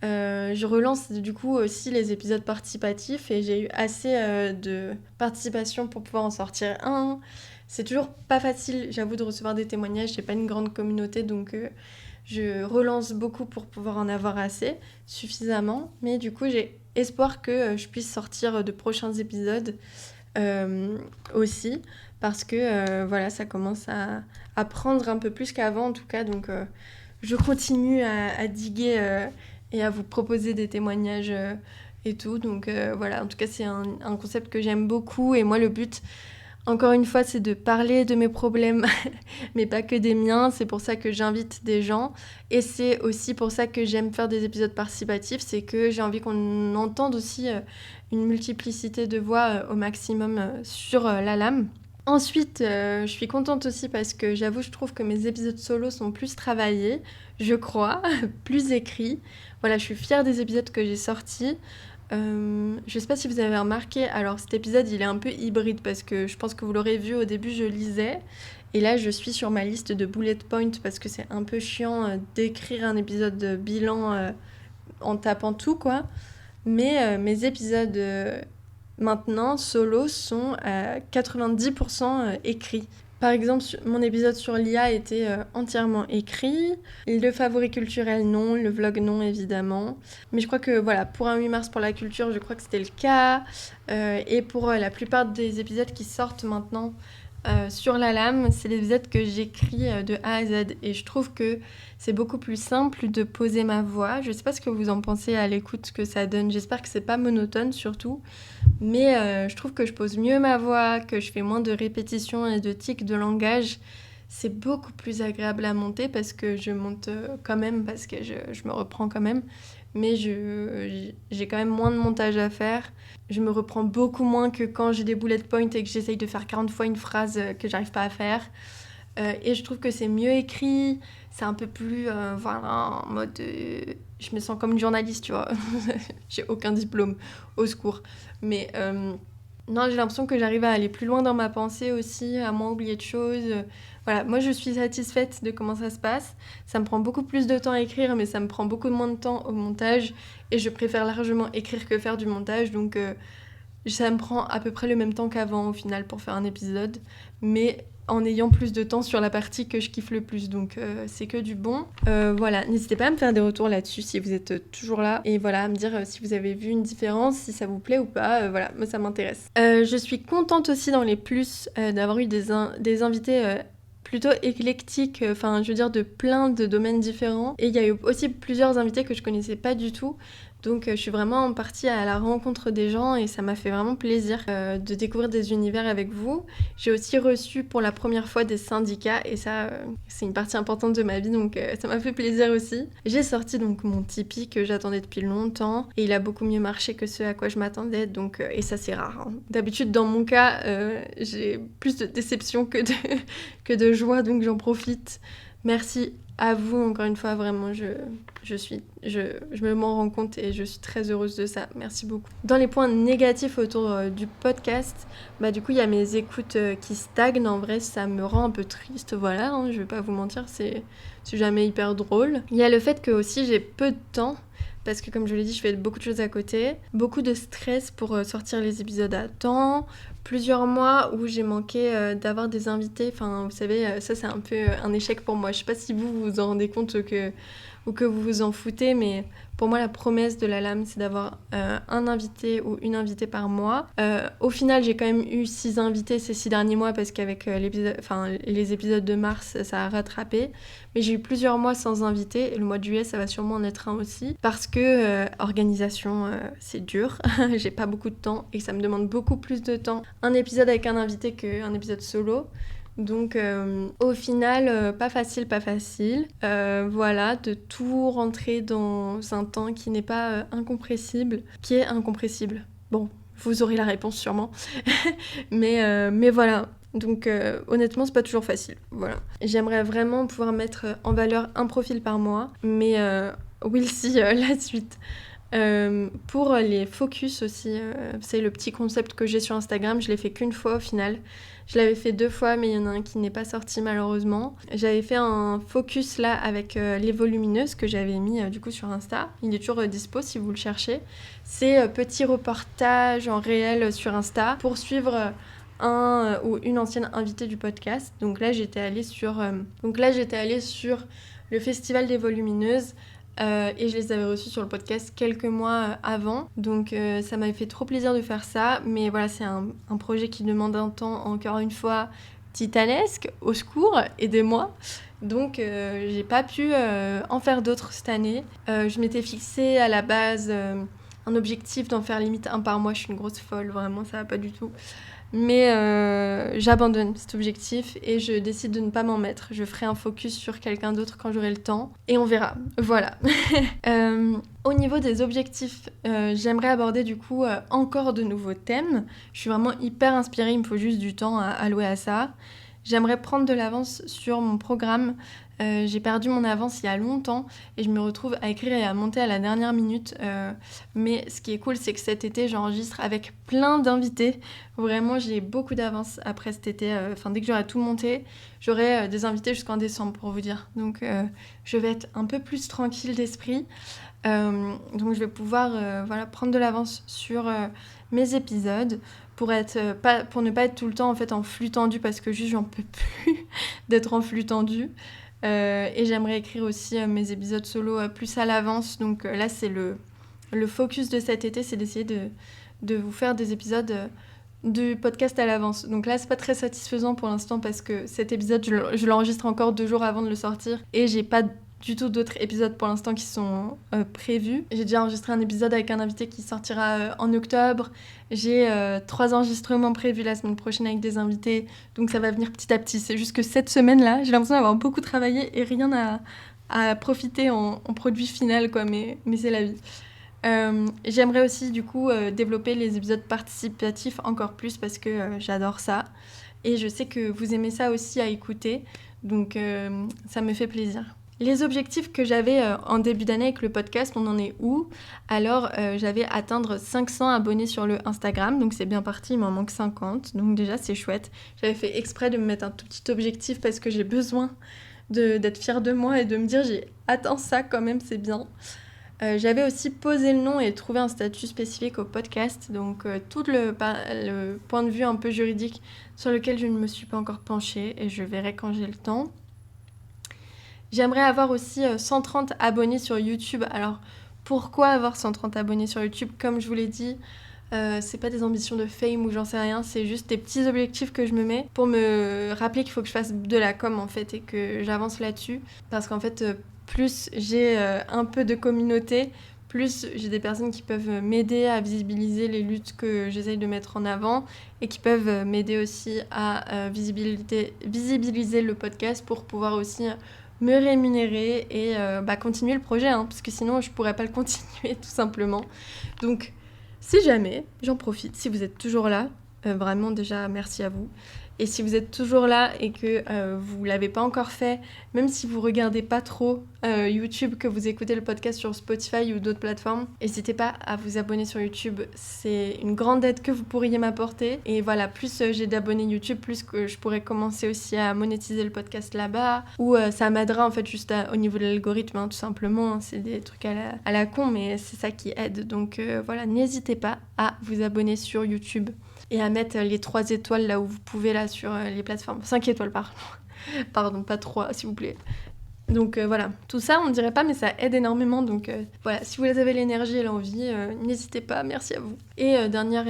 je relance du coup aussi les épisodes participatifs et j'ai eu assez de participation pour pouvoir en sortir un. C'est toujours pas facile, j'avoue, de recevoir des témoignages, j'ai pas une grande communauté donc... je relance beaucoup pour pouvoir en avoir assez, suffisamment, mais du coup j'ai espoir que je puisse sortir de prochains épisodes aussi, parce que voilà, ça commence à prendre un peu plus qu'avant en tout cas, donc je continue à diguer et à vous proposer des témoignages et tout, donc voilà, en tout cas c'est un concept que j'aime beaucoup, et moi le but... Encore une fois, c'est de parler de mes problèmes, mais pas que des miens. C'est pour ça que j'invite des gens. Et c'est aussi pour ça que j'aime faire des épisodes participatifs. C'est que j'ai envie qu'on entende aussi une multiplicité de voix au maximum sur La Lame. Ensuite, je suis contente aussi parce que j'avoue, je trouve que mes épisodes solo sont plus travaillés, je crois, plus écrits. Voilà, je suis fière des épisodes que j'ai sortis. Je sais pas si vous avez remarqué, alors cet épisode il est un peu hybride parce que je pense que vous l'aurez vu au début, je lisais et là je suis sur ma liste de bullet points parce que c'est un peu chiant d'écrire un épisode de bilan en tapant tout quoi, mais mes épisodes maintenant solo sont à 90% écrits. Par exemple, mon épisode sur l'IA était entièrement écrit. Le favori culturel, non. Le vlog, non, évidemment. Mais je crois que, voilà, pour un 8 mars pour la culture, je crois que c'était le cas. Et pour la plupart des épisodes qui sortent maintenant sur La Lame, c'est des épisodes que j'écris de A à Z. Et je trouve que c'est beaucoup plus simple de poser ma voix. Je sais pas ce que vous en pensez à l'écoute que ça donne. J'espère que c'est pas monotone, surtout. Mais je trouve que je pose mieux ma voix, que je fais moins de répétitions et de tics de langage. C'est beaucoup plus agréable à monter parce que je monte quand même, parce que je me reprends quand même. Mais j'ai quand même moins de montage à faire. Je me reprends beaucoup moins que quand j'ai des bullet points et que j'essaye de faire 40 fois une phrase que j'arrive pas à faire. Et je trouve que c'est mieux écrit, c'est un peu plus, voilà, en mode... je me sens comme une journaliste, tu vois. J'ai aucun diplôme, au secours. Mais non, j'ai l'impression que j'arrive à aller plus loin dans ma pensée aussi, à moins oublier de choses. Voilà, moi je suis satisfaite de comment ça se passe. Ça me prend beaucoup plus de temps à écrire, mais ça me prend beaucoup moins de temps au montage. Et je préfère largement écrire que faire du montage, donc ça me prend à peu près le même temps qu'avant au final pour faire un épisode. Mais en ayant plus de temps sur la partie que je kiffe le plus, donc c'est que du bon. Voilà, n'hésitez pas à me faire des retours là-dessus si vous êtes toujours là, et voilà, à me dire si vous avez vu une différence, si ça vous plaît ou pas, voilà, moi ça m'intéresse. Je suis contente aussi dans les plus d'avoir eu des invités plutôt éclectiques, enfin je veux dire de plein de domaines différents, et il y a eu aussi plusieurs invités que je connaissais pas du tout. Donc je suis vraiment partie à la rencontre des gens et ça m'a fait vraiment plaisir de découvrir des univers avec vous. J'ai aussi reçu pour la première fois des syndicats et ça c'est une partie importante de ma vie, donc ça m'a fait plaisir aussi. J'ai sorti donc mon Tipeee que j'attendais depuis longtemps et il a beaucoup mieux marché que ce à quoi je m'attendais, donc et ça c'est rare, hein. D'habitude dans mon cas j'ai plus de déception que de joie, donc j'en profite. Merci à vous encore une fois, vraiment je me m'en rends compte et je suis très heureuse de ça, merci beaucoup. Dans les points négatifs autour du podcast, bah du coup il y a mes écoutes qui stagnent, en vrai ça me rend un peu triste, voilà, hein, je vais pas vous mentir, c'est jamais hyper drôle. Il y a le fait que aussi j'ai peu de temps, parce que comme je l'ai dit, je fais beaucoup de choses à côté, beaucoup de stress pour sortir les épisodes à temps, plusieurs mois où j'ai manqué d'avoir des invités, enfin vous savez, ça c'est un peu un échec pour moi, je sais pas si vous vous vous en rendez compte ou que vous vous en foutez, mais pour moi, la promesse de la lame, c'est d'avoir un invité ou une invitée par mois. Au final, j'ai quand même eu 6 invités ces 6 derniers mois parce qu'avec les épisodes de mars, ça a rattrapé. Mais j'ai eu plusieurs mois sans invité et le mois de juillet, ça va sûrement en être un aussi. Parce que organisation, c'est dur. J'ai pas beaucoup de temps et ça me demande beaucoup plus de temps. Un épisode avec un invité qu'un épisode solo. Donc au final, pas facile. Voilà, de tout rentrer dans un temps qui n'est pas incompressible, qui est incompressible. Bon, vous aurez la réponse sûrement. mais voilà. Donc honnêtement, c'est pas toujours facile. Voilà. J'aimerais vraiment pouvoir mettre en valeur un profil par mois, mais we'll see la suite. Pour les focus aussi, c'est le petit concept que j'ai sur Instagram, je l'ai fait qu'une fois au final. Je l'avais fait 2 fois, mais il y en a un qui n'est pas sorti malheureusement. J'avais fait un focus là avec les volumineuses que j'avais mis du coup sur Insta. Il est toujours dispo si vous le cherchez. C'est petit reportage en réel sur Insta pour suivre un ou une ancienne invitée du podcast. Donc là j'étais allée sur le festival des volumineuses. Et je les avais reçus sur le podcast quelques mois avant, donc ça m'avait fait trop plaisir de faire ça, mais voilà, c'est un projet qui demande un temps, encore une fois, titanesque, au secours, aidez-moi. Donc j'ai pas pu en faire d'autres cette année. Je m'étais fixé à la base un objectif d'en faire limite un par mois, je suis une grosse folle, vraiment, ça va pas du tout. Mais j'abandonne cet objectif et je décide de ne pas m'en mettre. Je ferai un focus sur quelqu'un d'autre quand j'aurai le temps et on verra. Voilà. Au niveau des objectifs, j'aimerais aborder du coup encore de nouveaux thèmes. Je suis vraiment hyper inspirée, il me faut juste du temps à allouer à ça. J'aimerais prendre de l'avance sur mon programme. J'ai perdu mon avance il y a longtemps et je me retrouve à écrire et à monter à la dernière minute. Mais ce qui est cool, c'est que cet été, j'enregistre avec plein d'invités. Vraiment, j'ai beaucoup d'avance après cet été. Dès que j'aurai tout monté, j'aurai des invités jusqu'en décembre, pour vous dire. Donc, je vais être un peu plus tranquille d'esprit. Donc, je vais pouvoir prendre de l'avance sur mes épisodes pour ne pas être tout le temps en fait en flux tendu, parce que juste j'en peux plus d'être en flux tendu. Et j'aimerais écrire aussi mes épisodes solo plus à l'avance. Donc là, c'est le focus de cet été, c'est d'essayer de vous faire des épisodes du podcast à l'avance. Donc là, c'est pas très satisfaisant pour l'instant parce que cet épisode, je l'enregistre encore 2 jours avant de le sortir et j'ai pas du tout d'autres épisodes pour l'instant qui sont prévus. J'ai déjà enregistré un épisode avec un invité qui sortira en octobre. J'ai 3 enregistrements prévus la semaine prochaine avec des invités. Donc ça va venir petit à petit. C'est juste que cette semaine-là, j'ai l'impression d'avoir beaucoup travaillé et rien à profiter en produit final, quoi. Mais c'est la vie. J'aimerais aussi du coup développer les épisodes participatifs encore plus parce que j'adore ça. Et je sais que vous aimez ça aussi à écouter. Donc ça me fait plaisir. Les objectifs que j'avais en début d'année avec le podcast, on en est où ? Alors, j'avais atteindre 500 abonnés sur le Instagram, donc c'est bien parti, il m'en manque 50, donc déjà c'est chouette. J'avais fait exprès de me mettre un tout petit objectif parce que j'ai besoin d'être fière de moi et de me dire j'ai atteint ça quand même, c'est bien. J'avais aussi posé le nom et trouvé un statut spécifique au podcast, donc tout le point de vue un peu juridique sur lequel je ne me suis pas encore penchée et je verrai quand j'ai le temps. J'aimerais avoir aussi 130 abonnés sur YouTube. Alors, pourquoi avoir 130 abonnés sur YouTube ? Comme je vous l'ai dit, c'est pas des ambitions de fame ou j'en sais rien, c'est juste des petits objectifs que je me mets pour me rappeler qu'il faut que je fasse de la com en fait et que j'avance là-dessus. Parce qu'en fait, plus j'ai un peu de communauté, plus j'ai des personnes qui peuvent m'aider à visibiliser les luttes que j'essaye de mettre en avant et qui peuvent m'aider aussi à visibiliser le podcast pour pouvoir aussi me rémunérer et continuer le projet, parce que sinon je pourrais pas le continuer tout simplement. Donc si jamais, j'en profite, si vous êtes toujours là, vraiment déjà merci à vous. Et si vous êtes toujours là et que vous l'avez pas encore fait, même si vous regardez pas trop YouTube, que vous écoutez le podcast sur Spotify ou d'autres plateformes, n'hésitez pas à vous abonner sur YouTube. C'est une grande aide que vous pourriez m'apporter. Et voilà, plus j'ai d'abonnés YouTube, plus que je pourrais commencer aussi à monétiser le podcast là-bas. Ou ça m'aidera en fait juste au niveau de l'algorithme, tout simplement. C'est des trucs à la con, mais c'est ça qui aide. Donc voilà, n'hésitez pas à vous abonner sur YouTube. Et à mettre les 3 étoiles là où vous pouvez, là, sur les plateformes. 5 étoiles, pardon, pas 3, s'il vous plaît. Donc voilà, tout ça on ne dirait pas mais ça aide énormément, donc voilà, si vous avez l'énergie et l'envie, n'hésitez pas, merci à vous. Et dernier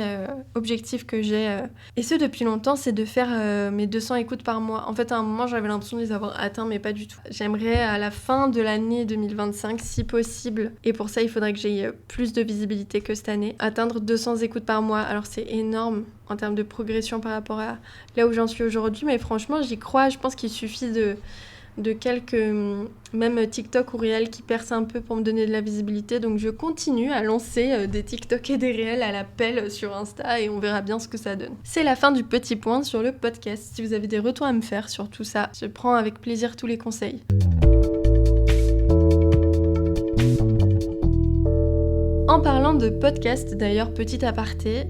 objectif que j'ai, et ce depuis longtemps, c'est de faire mes 200 écoutes par mois. En fait à un moment j'avais l'impression de les avoir atteints mais pas du tout. J'aimerais à la fin de l'année 2025 si possible, et pour ça il faudrait que j'aie plus de visibilité que cette année, atteindre 200 écoutes par mois. Alors c'est énorme en termes de progression par rapport à là où j'en suis aujourd'hui, mais franchement j'y crois, je pense qu'il suffit de quelques, même TikTok ou réels qui percent un peu pour me donner de la visibilité. Donc je continue à lancer des TikTok et des réels à l'appel sur Insta et on verra bien ce que ça donne. C'est la fin du petit point sur le podcast. Si vous avez des retours à me faire sur tout ça, je prends avec plaisir tous les conseils. En parlant de podcast, d'ailleurs, petit aparté,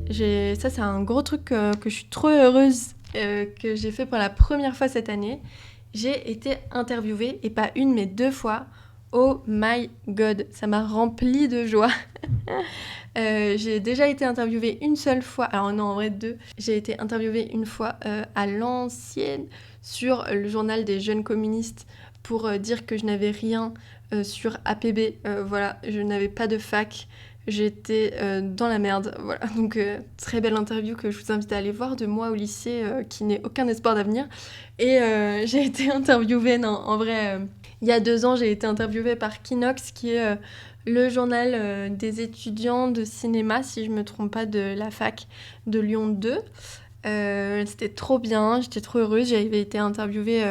ça c'est un gros truc que je suis trop heureuse que j'ai fait pour la première fois cette année. J'ai été interviewée, et pas une, mais 2 fois. Oh my god, ça m'a remplie de joie. J'ai déjà été interviewée une seule fois, alors non, en vrai 2. J'ai été interviewée une fois à l'ancienne sur le journal des jeunes communistes pour dire que je n'avais rien sur APB. Voilà, je n'avais pas de fac. J'étais dans la merde, voilà. Donc très belle interview que je vous invite à aller voir de moi au lycée qui n'ai aucun espoir d'avenir. Et j'ai été interviewée, non, en vrai, il y a 2 ans, j'ai été interviewée par Kinox, qui est le journal des étudiants de cinéma, si je me trompe pas, de la fac de Lyon 2. C'était trop bien, j'étais trop heureuse, j'avais été interviewée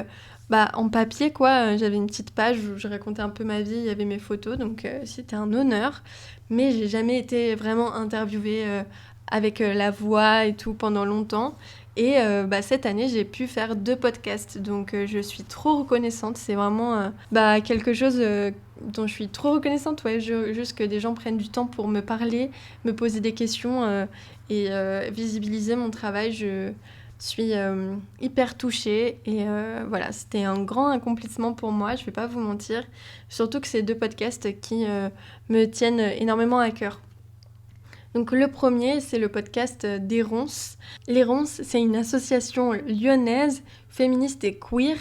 en papier, quoi. J'avais une petite page où je racontais un peu ma vie, il y avait mes photos, donc c'était un honneur. Mais j'ai jamais été vraiment interviewée avec la voix et tout pendant longtemps. Et cette année, j'ai pu faire 2 podcasts, donc je suis trop reconnaissante. C'est vraiment quelque chose dont je suis trop reconnaissante, ouais, juste que des gens prennent du temps pour me parler, me poser des questions et visibiliser mon travail. Je suis hyper touchée et voilà, c'était un grand accomplissement pour moi, je vais pas vous mentir, surtout que c'est 2 podcasts qui me tiennent énormément à cœur. Donc le premier, c'est le podcast des Ronces. Les Ronces, c'est une association lyonnaise, féministe et queer,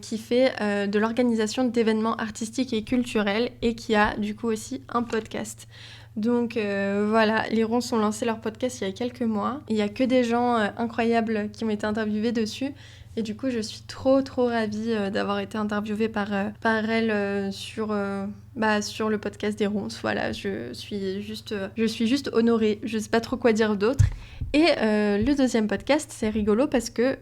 qui fait de l'organisation d'événements artistiques et culturels et qui a du coup aussi un podcast. Donc voilà, les Ronces ont lancé leur podcast il y a quelques mois. Il n'y a que des gens incroyables qui ont été interviewés dessus. Et du coup, je suis trop ravie d'avoir été interviewée par elle sur le podcast des Ronces. Voilà, je suis juste honorée. Je sais pas trop quoi dire d'autre. Et le deuxième podcast, c'est rigolo parce que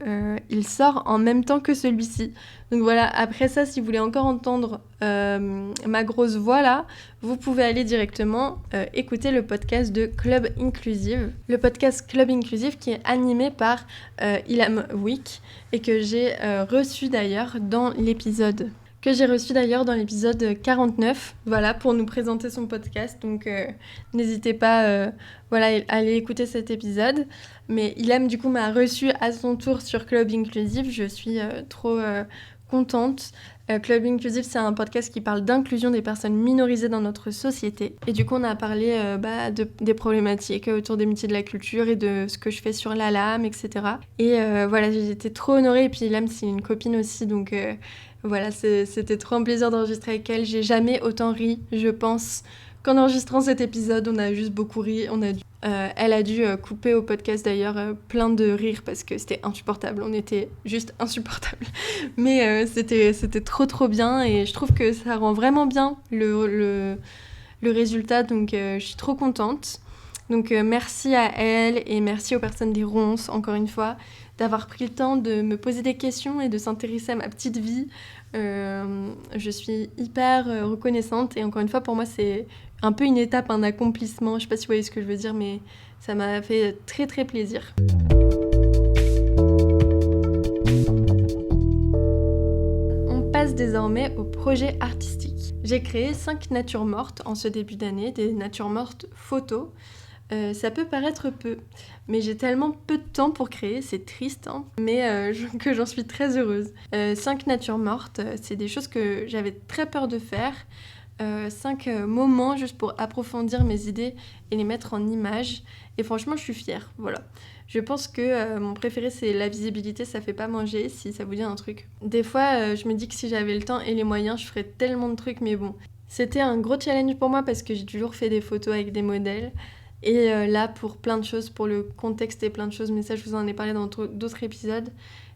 il sort en même temps que celui-ci. Donc voilà, après ça, si vous voulez encore entendre ma grosse voix là, vous pouvez aller directement écouter le podcast de Club Inclusive. Le podcast Club Inclusive qui est animé par Ilham Wick et que j'ai reçu d'ailleurs dans l'épisode 49, voilà, pour nous présenter son podcast. Donc n'hésitez pas à aller écouter cet épisode. Mais Ilham du coup m'a reçu à son tour sur Club Inclusive. Je suis trop contente. Club Inclusive, c'est un podcast qui parle d'inclusion des personnes minorisées dans notre société. Et du coup, on a parlé des problématiques autour des métiers de la culture et de ce que je fais sur la LAM, etc. Et voilà, j'ai été trop honorée. Et puis Ilham, c'est une copine aussi, donc voilà, c'était trop un plaisir d'enregistrer avec elle. J'ai jamais autant ri, je pense, qu'en enregistrant cet épisode. On a juste beaucoup ri. Elle a dû couper au podcast d'ailleurs plein de rires parce que c'était insupportable. On était juste insupportable. Mais c'était trop bien et je trouve que ça rend vraiment bien le résultat. Donc je suis trop contente. Donc merci à elle et merci aux personnes des Ronces, encore une fois, d'avoir pris le temps de me poser des questions et de s'intéresser à ma petite vie. Je suis hyper reconnaissante et encore une fois, pour moi, c'est un peu une étape, un accomplissement. Je sais pas si vous voyez ce que je veux dire, mais ça m'a fait très plaisir. On passe désormais au projet artistique. J'ai créé 5 natures mortes en ce début d'année, des natures mortes photos. Ça peut paraître peu, mais j'ai tellement peu de temps pour créer, c'est triste, hein, mais que j'en suis très heureuse. 5 natures mortes, c'est des choses que j'avais très peur de faire, 5 moments juste pour approfondir mes idées et les mettre en images. Et franchement, je suis fière, voilà. Je pense que mon préféré, c'est la visibilité, ça fait pas manger, si ça vous dit un truc. Des fois, je me dis que si j'avais le temps et les moyens, je ferais tellement de trucs, mais bon. C'était un gros challenge pour moi parce que j'ai toujours fait des photos avec des modèles. Et là, pour plein de choses, pour le contexte et plein de choses, mais ça, je vous en ai parlé dans d'autres épisodes,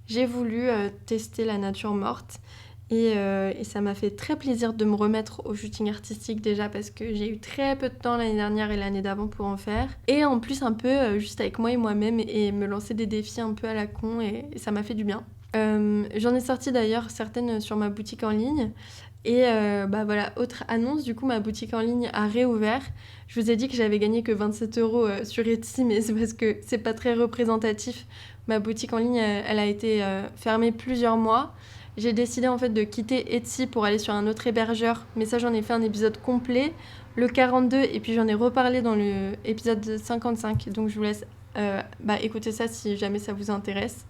j'ai voulu tester la nature morte. Et ça m'a fait très plaisir de me remettre au shooting artistique déjà parce que j'ai eu très peu de temps l'année dernière et l'année d'avant pour en faire. Et en plus un peu juste avec moi et moi-même et me lancer des défis un peu à la con et ça m'a fait du bien. J'en ai sorti d'ailleurs certaines sur ma boutique en ligne. Et voilà, autre annonce, du coup ma boutique en ligne a réouvert. Je vous ai dit que j'avais gagné que 27 € sur Etsy, mais c'est parce que c'est pas très représentatif. Ma boutique en ligne, elle a été fermée plusieurs mois. J'ai décidé en fait de quitter Etsy pour aller sur un autre hébergeur, mais ça j'en ai fait un épisode complet, le 42, et puis j'en ai reparlé dans l'épisode 55, donc je vous laisse écouter ça si jamais ça vous intéresse.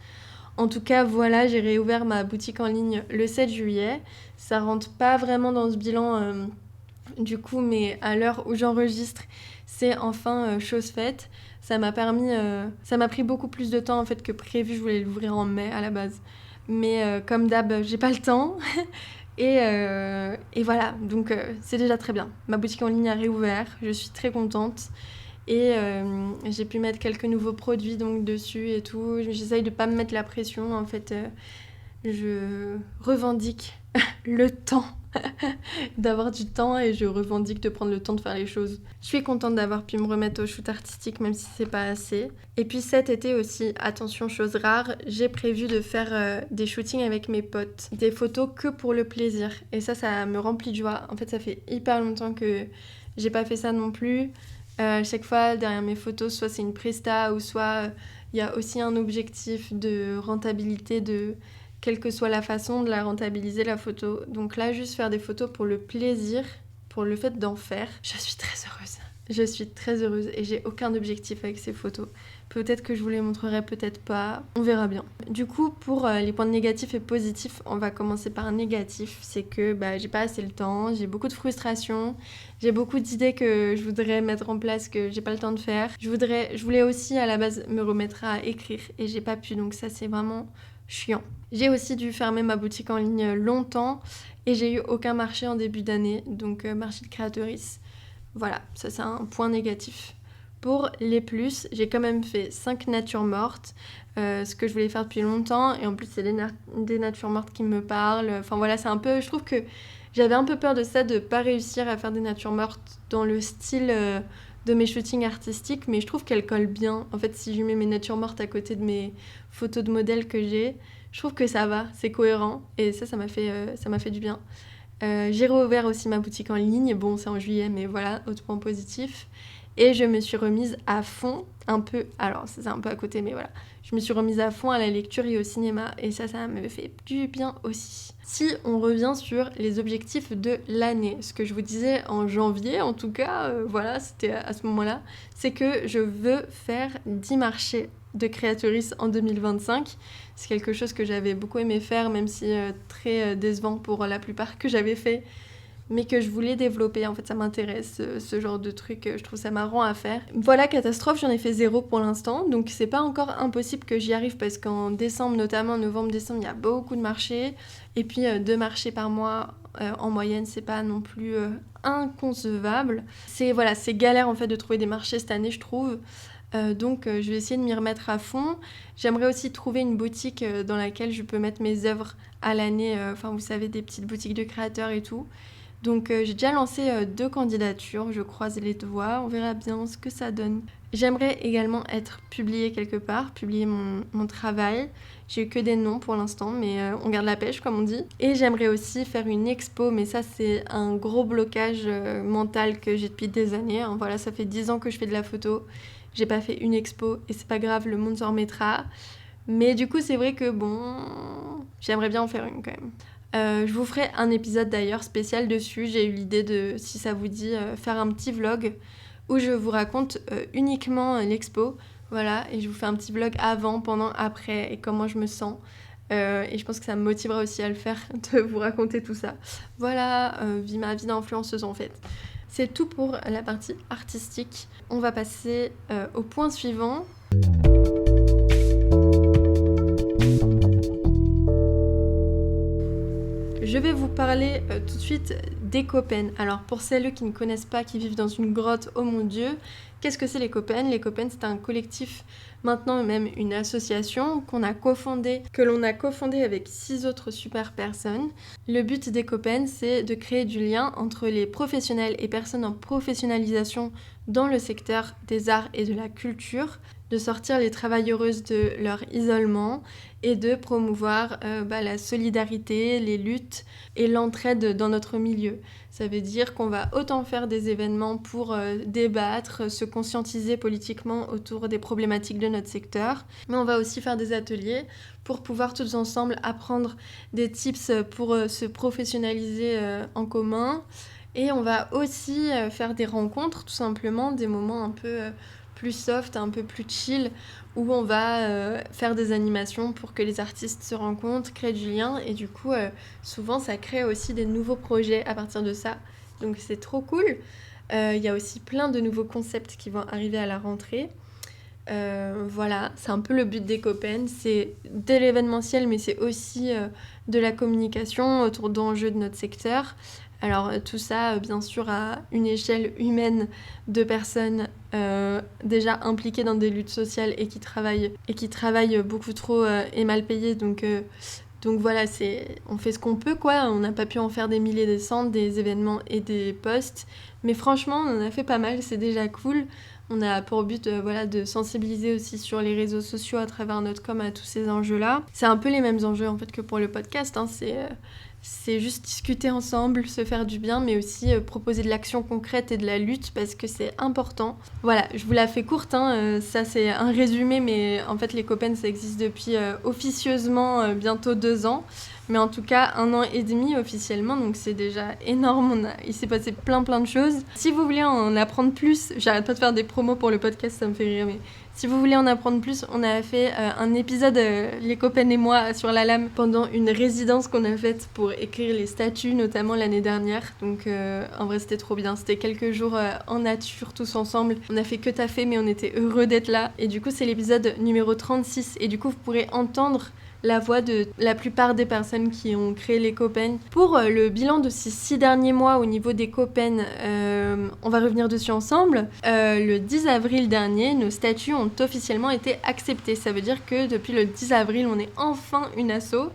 En tout cas, voilà, j'ai réouvert ma boutique en ligne le 7 juillet. Ça rentre pas vraiment dans ce bilan du coup, mais à l'heure où j'enregistre, c'est enfin chose faite. Ça m'a pris beaucoup plus de temps en fait que prévu. Je voulais l'ouvrir en mai à la base. Mais comme d'hab, j'ai pas le temps. et voilà, donc c'est déjà très bien. Ma boutique en ligne a réouvert, je suis très contente. Et j'ai pu mettre quelques nouveaux produits donc, dessus et tout. J'essaye de pas me mettre la pression. En fait, je revendique le temps, d'avoir du temps et je revendique de prendre le temps de faire les choses. Je suis contente d'avoir pu me remettre au shoot artistique même si c'est pas assez. Et puis cet été aussi, attention chose rare, j'ai prévu de faire des shootings avec mes potes. Des photos que pour le plaisir. Et ça me remplit de joie. En fait ça fait hyper longtemps que j'ai pas fait ça non plus. Chaque fois derrière mes photos, soit c'est une presta ou soit il y a aussi un objectif de rentabilité de quelle que soit la façon de la rentabiliser la photo. Donc là, juste faire des photos pour le plaisir, pour le fait d'en faire, je suis très heureuse. Je suis très heureuse et j'ai aucun objectif avec ces photos. Peut-être que je vous les montrerai, peut-être pas. On verra bien. Du coup, pour les points négatifs et positifs, on va commencer par un négatif. C'est que j'ai pas assez le temps, j'ai beaucoup de frustration, j'ai beaucoup d'idées que je voudrais mettre en place que j'ai pas le temps de faire. Je voulais aussi à la base me remettre à écrire et j'ai pas pu. Donc ça, c'est vraiment chiant. J'ai aussi dû fermer ma boutique en ligne longtemps et j'ai eu aucun marché en début d'année. Donc marché de créatrice. Voilà, ça c'est un point négatif. Pour les plus, j'ai quand même fait 5 natures mortes, ce que je voulais faire depuis longtemps, et en plus c'est des natures mortes qui me parlent. Enfin voilà, c'est un peu, je trouve que j'avais un peu peur de ça, de pas réussir à faire des natures mortes dans le style de mes shootings artistiques, mais je trouve qu'elles collent bien. En fait, si je mets mes natures mortes à côté de mes photos de modèles que j'ai, je trouve que ça va, c'est cohérent, et ça m'a fait du bien. J'ai réouvert aussi ma boutique en ligne, bon c'est en juillet mais voilà, autre point positif. Et je me suis remise à fond, un peu, alors c'est un peu à côté mais voilà, je me suis remise à fond à la lecture et au cinéma et ça me fait du bien aussi. Si on revient sur les objectifs de l'année, ce que je vous disais en janvier en tout cas, voilà c'était à ce moment-là, c'est que je veux faire 10 marchés de créatrice en 2025. C'est quelque chose que j'avais beaucoup aimé faire, même si très décevant pour la plupart que j'avais fait, mais que je voulais développer. En fait, ça m'intéresse, ce genre de truc, je trouve ça marrant à faire. Voilà, catastrophe, j'en ai fait 0 pour l'instant, donc c'est pas encore impossible que j'y arrive, parce qu'en décembre, notamment novembre-décembre, il y a beaucoup de marchés, et puis 2 marchés par mois, en moyenne, c'est pas non plus inconcevable. C'est galère en fait de trouver des marchés cette année, je trouve. Donc je vais essayer de m'y remettre à fond. J'aimerais aussi trouver une boutique dans laquelle je peux mettre mes œuvres à l'année, vous savez, des petites boutiques de créateurs et tout. Donc j'ai déjà lancé 2 candidatures, je croise les doigts, on verra bien ce que ça donne. J'aimerais également être publiée quelque part, publier mon travail. J'ai eu que des noms pour l'instant, mais on garde la pêche comme on dit. Et j'aimerais aussi faire une expo, mais ça c'est un gros blocage mental que j'ai depuis des années. Hein. Voilà, ça fait 10 ans que je fais de la photo. J'ai pas fait une expo et c'est pas grave, le monde s'en remettra. Mais du coup, c'est vrai que j'aimerais bien en faire une quand même. Je vous ferai un épisode d'ailleurs spécial dessus. J'ai eu l'idée de, si ça vous dit, faire un petit vlog où je vous raconte uniquement l'expo. Voilà, et je vous fais un petit vlog avant, pendant, après et comment je me sens. et je pense que ça me motivera aussi à le faire, de vous raconter tout ça. Voilà, ma vie d'influenceuse en fait. C'est tout pour la partie artistique. On va passer au point suivant. Je vais vous parler tout de suite d'Ecopen. Alors pour celles qui ne connaissent pas, qui vivent dans une grotte, oh mon Dieu, qu'est-ce que c'est l'Ecopen ? L'Ecopen, c'est un collectif, maintenant même une association que l'on a cofondé avec 6 autres super personnes. Le but d'Ecopen, c'est de créer du lien entre les professionnels et personnes en professionnalisation dans le secteur des arts et de la culture, de sortir les travailleuses de leur isolement et de promouvoir la solidarité, les luttes et l'entraide dans notre milieu. Ça veut dire qu'on va autant faire des événements pour débattre, se conscientiser politiquement autour des problématiques de notre secteur, mais on va aussi faire des ateliers pour pouvoir tous ensemble apprendre des tips pour se professionnaliser en commun. Et on va aussi faire des rencontres, tout simplement, des moments un peu plus soft, un peu plus chill, où on va faire des animations pour que les artistes se rencontrent, créent du lien, et du coup, souvent, ça crée aussi des nouveaux projets à partir de ça. Donc c'est trop cool. Il y a aussi plein de nouveaux concepts qui vont arriver à la rentrée. Voilà, c'est un peu le but d'Ecopen, c'est de l'événementiel, mais c'est aussi de la communication autour d'enjeux de notre secteur. Alors tout ça, bien sûr, à une échelle humaine de personnes déjà impliquées dans des luttes sociales et qui travaillent beaucoup trop et mal payées. Donc voilà, on fait ce qu'on peut, quoi. On n'a pas pu en faire des milliers, des centaines, des événements et des posts. Mais franchement, on en a fait pas mal, c'est déjà cool. On a pour but de sensibiliser aussi sur les réseaux sociaux à travers notre com à tous ces enjeux-là. C'est un peu les mêmes enjeux en fait que pour le podcast, hein. C'est juste discuter ensemble, se faire du bien, mais aussi proposer de l'action concrète et de la lutte parce que c'est important. Voilà, je vous la fais courte, hein, ça c'est un résumé, mais en fait l'Ecopen ça existe depuis officieusement bientôt 2 ans. Mais en tout cas, 1 an et demi officiellement, donc c'est déjà énorme. Il s'est passé plein de choses. Si vous voulez en apprendre plus, j'arrête pas de faire des promos pour le podcast, ça me fait rire, mais si vous voulez en apprendre plus, on a fait un épisode, l'Ecopen et moi, sur la lame, pendant une résidence qu'on a faite pour écrire les statuts, notamment l'année dernière. Donc en vrai, c'était trop bien. C'était quelques jours en nature, tous ensemble. On a fait que taffer, mais on était heureux d'être là. Et du coup, c'est l'épisode numéro 36. Et du coup, vous pourrez entendre la voix de la plupart des personnes qui ont créé l'Ecopen. Pour le bilan de ces 6 derniers mois au niveau d'Ecopen, on va revenir dessus ensemble. Le 10 avril dernier, nos statuts ont officiellement été acceptés. Ça veut dire que depuis le 10 avril, on est enfin une asso.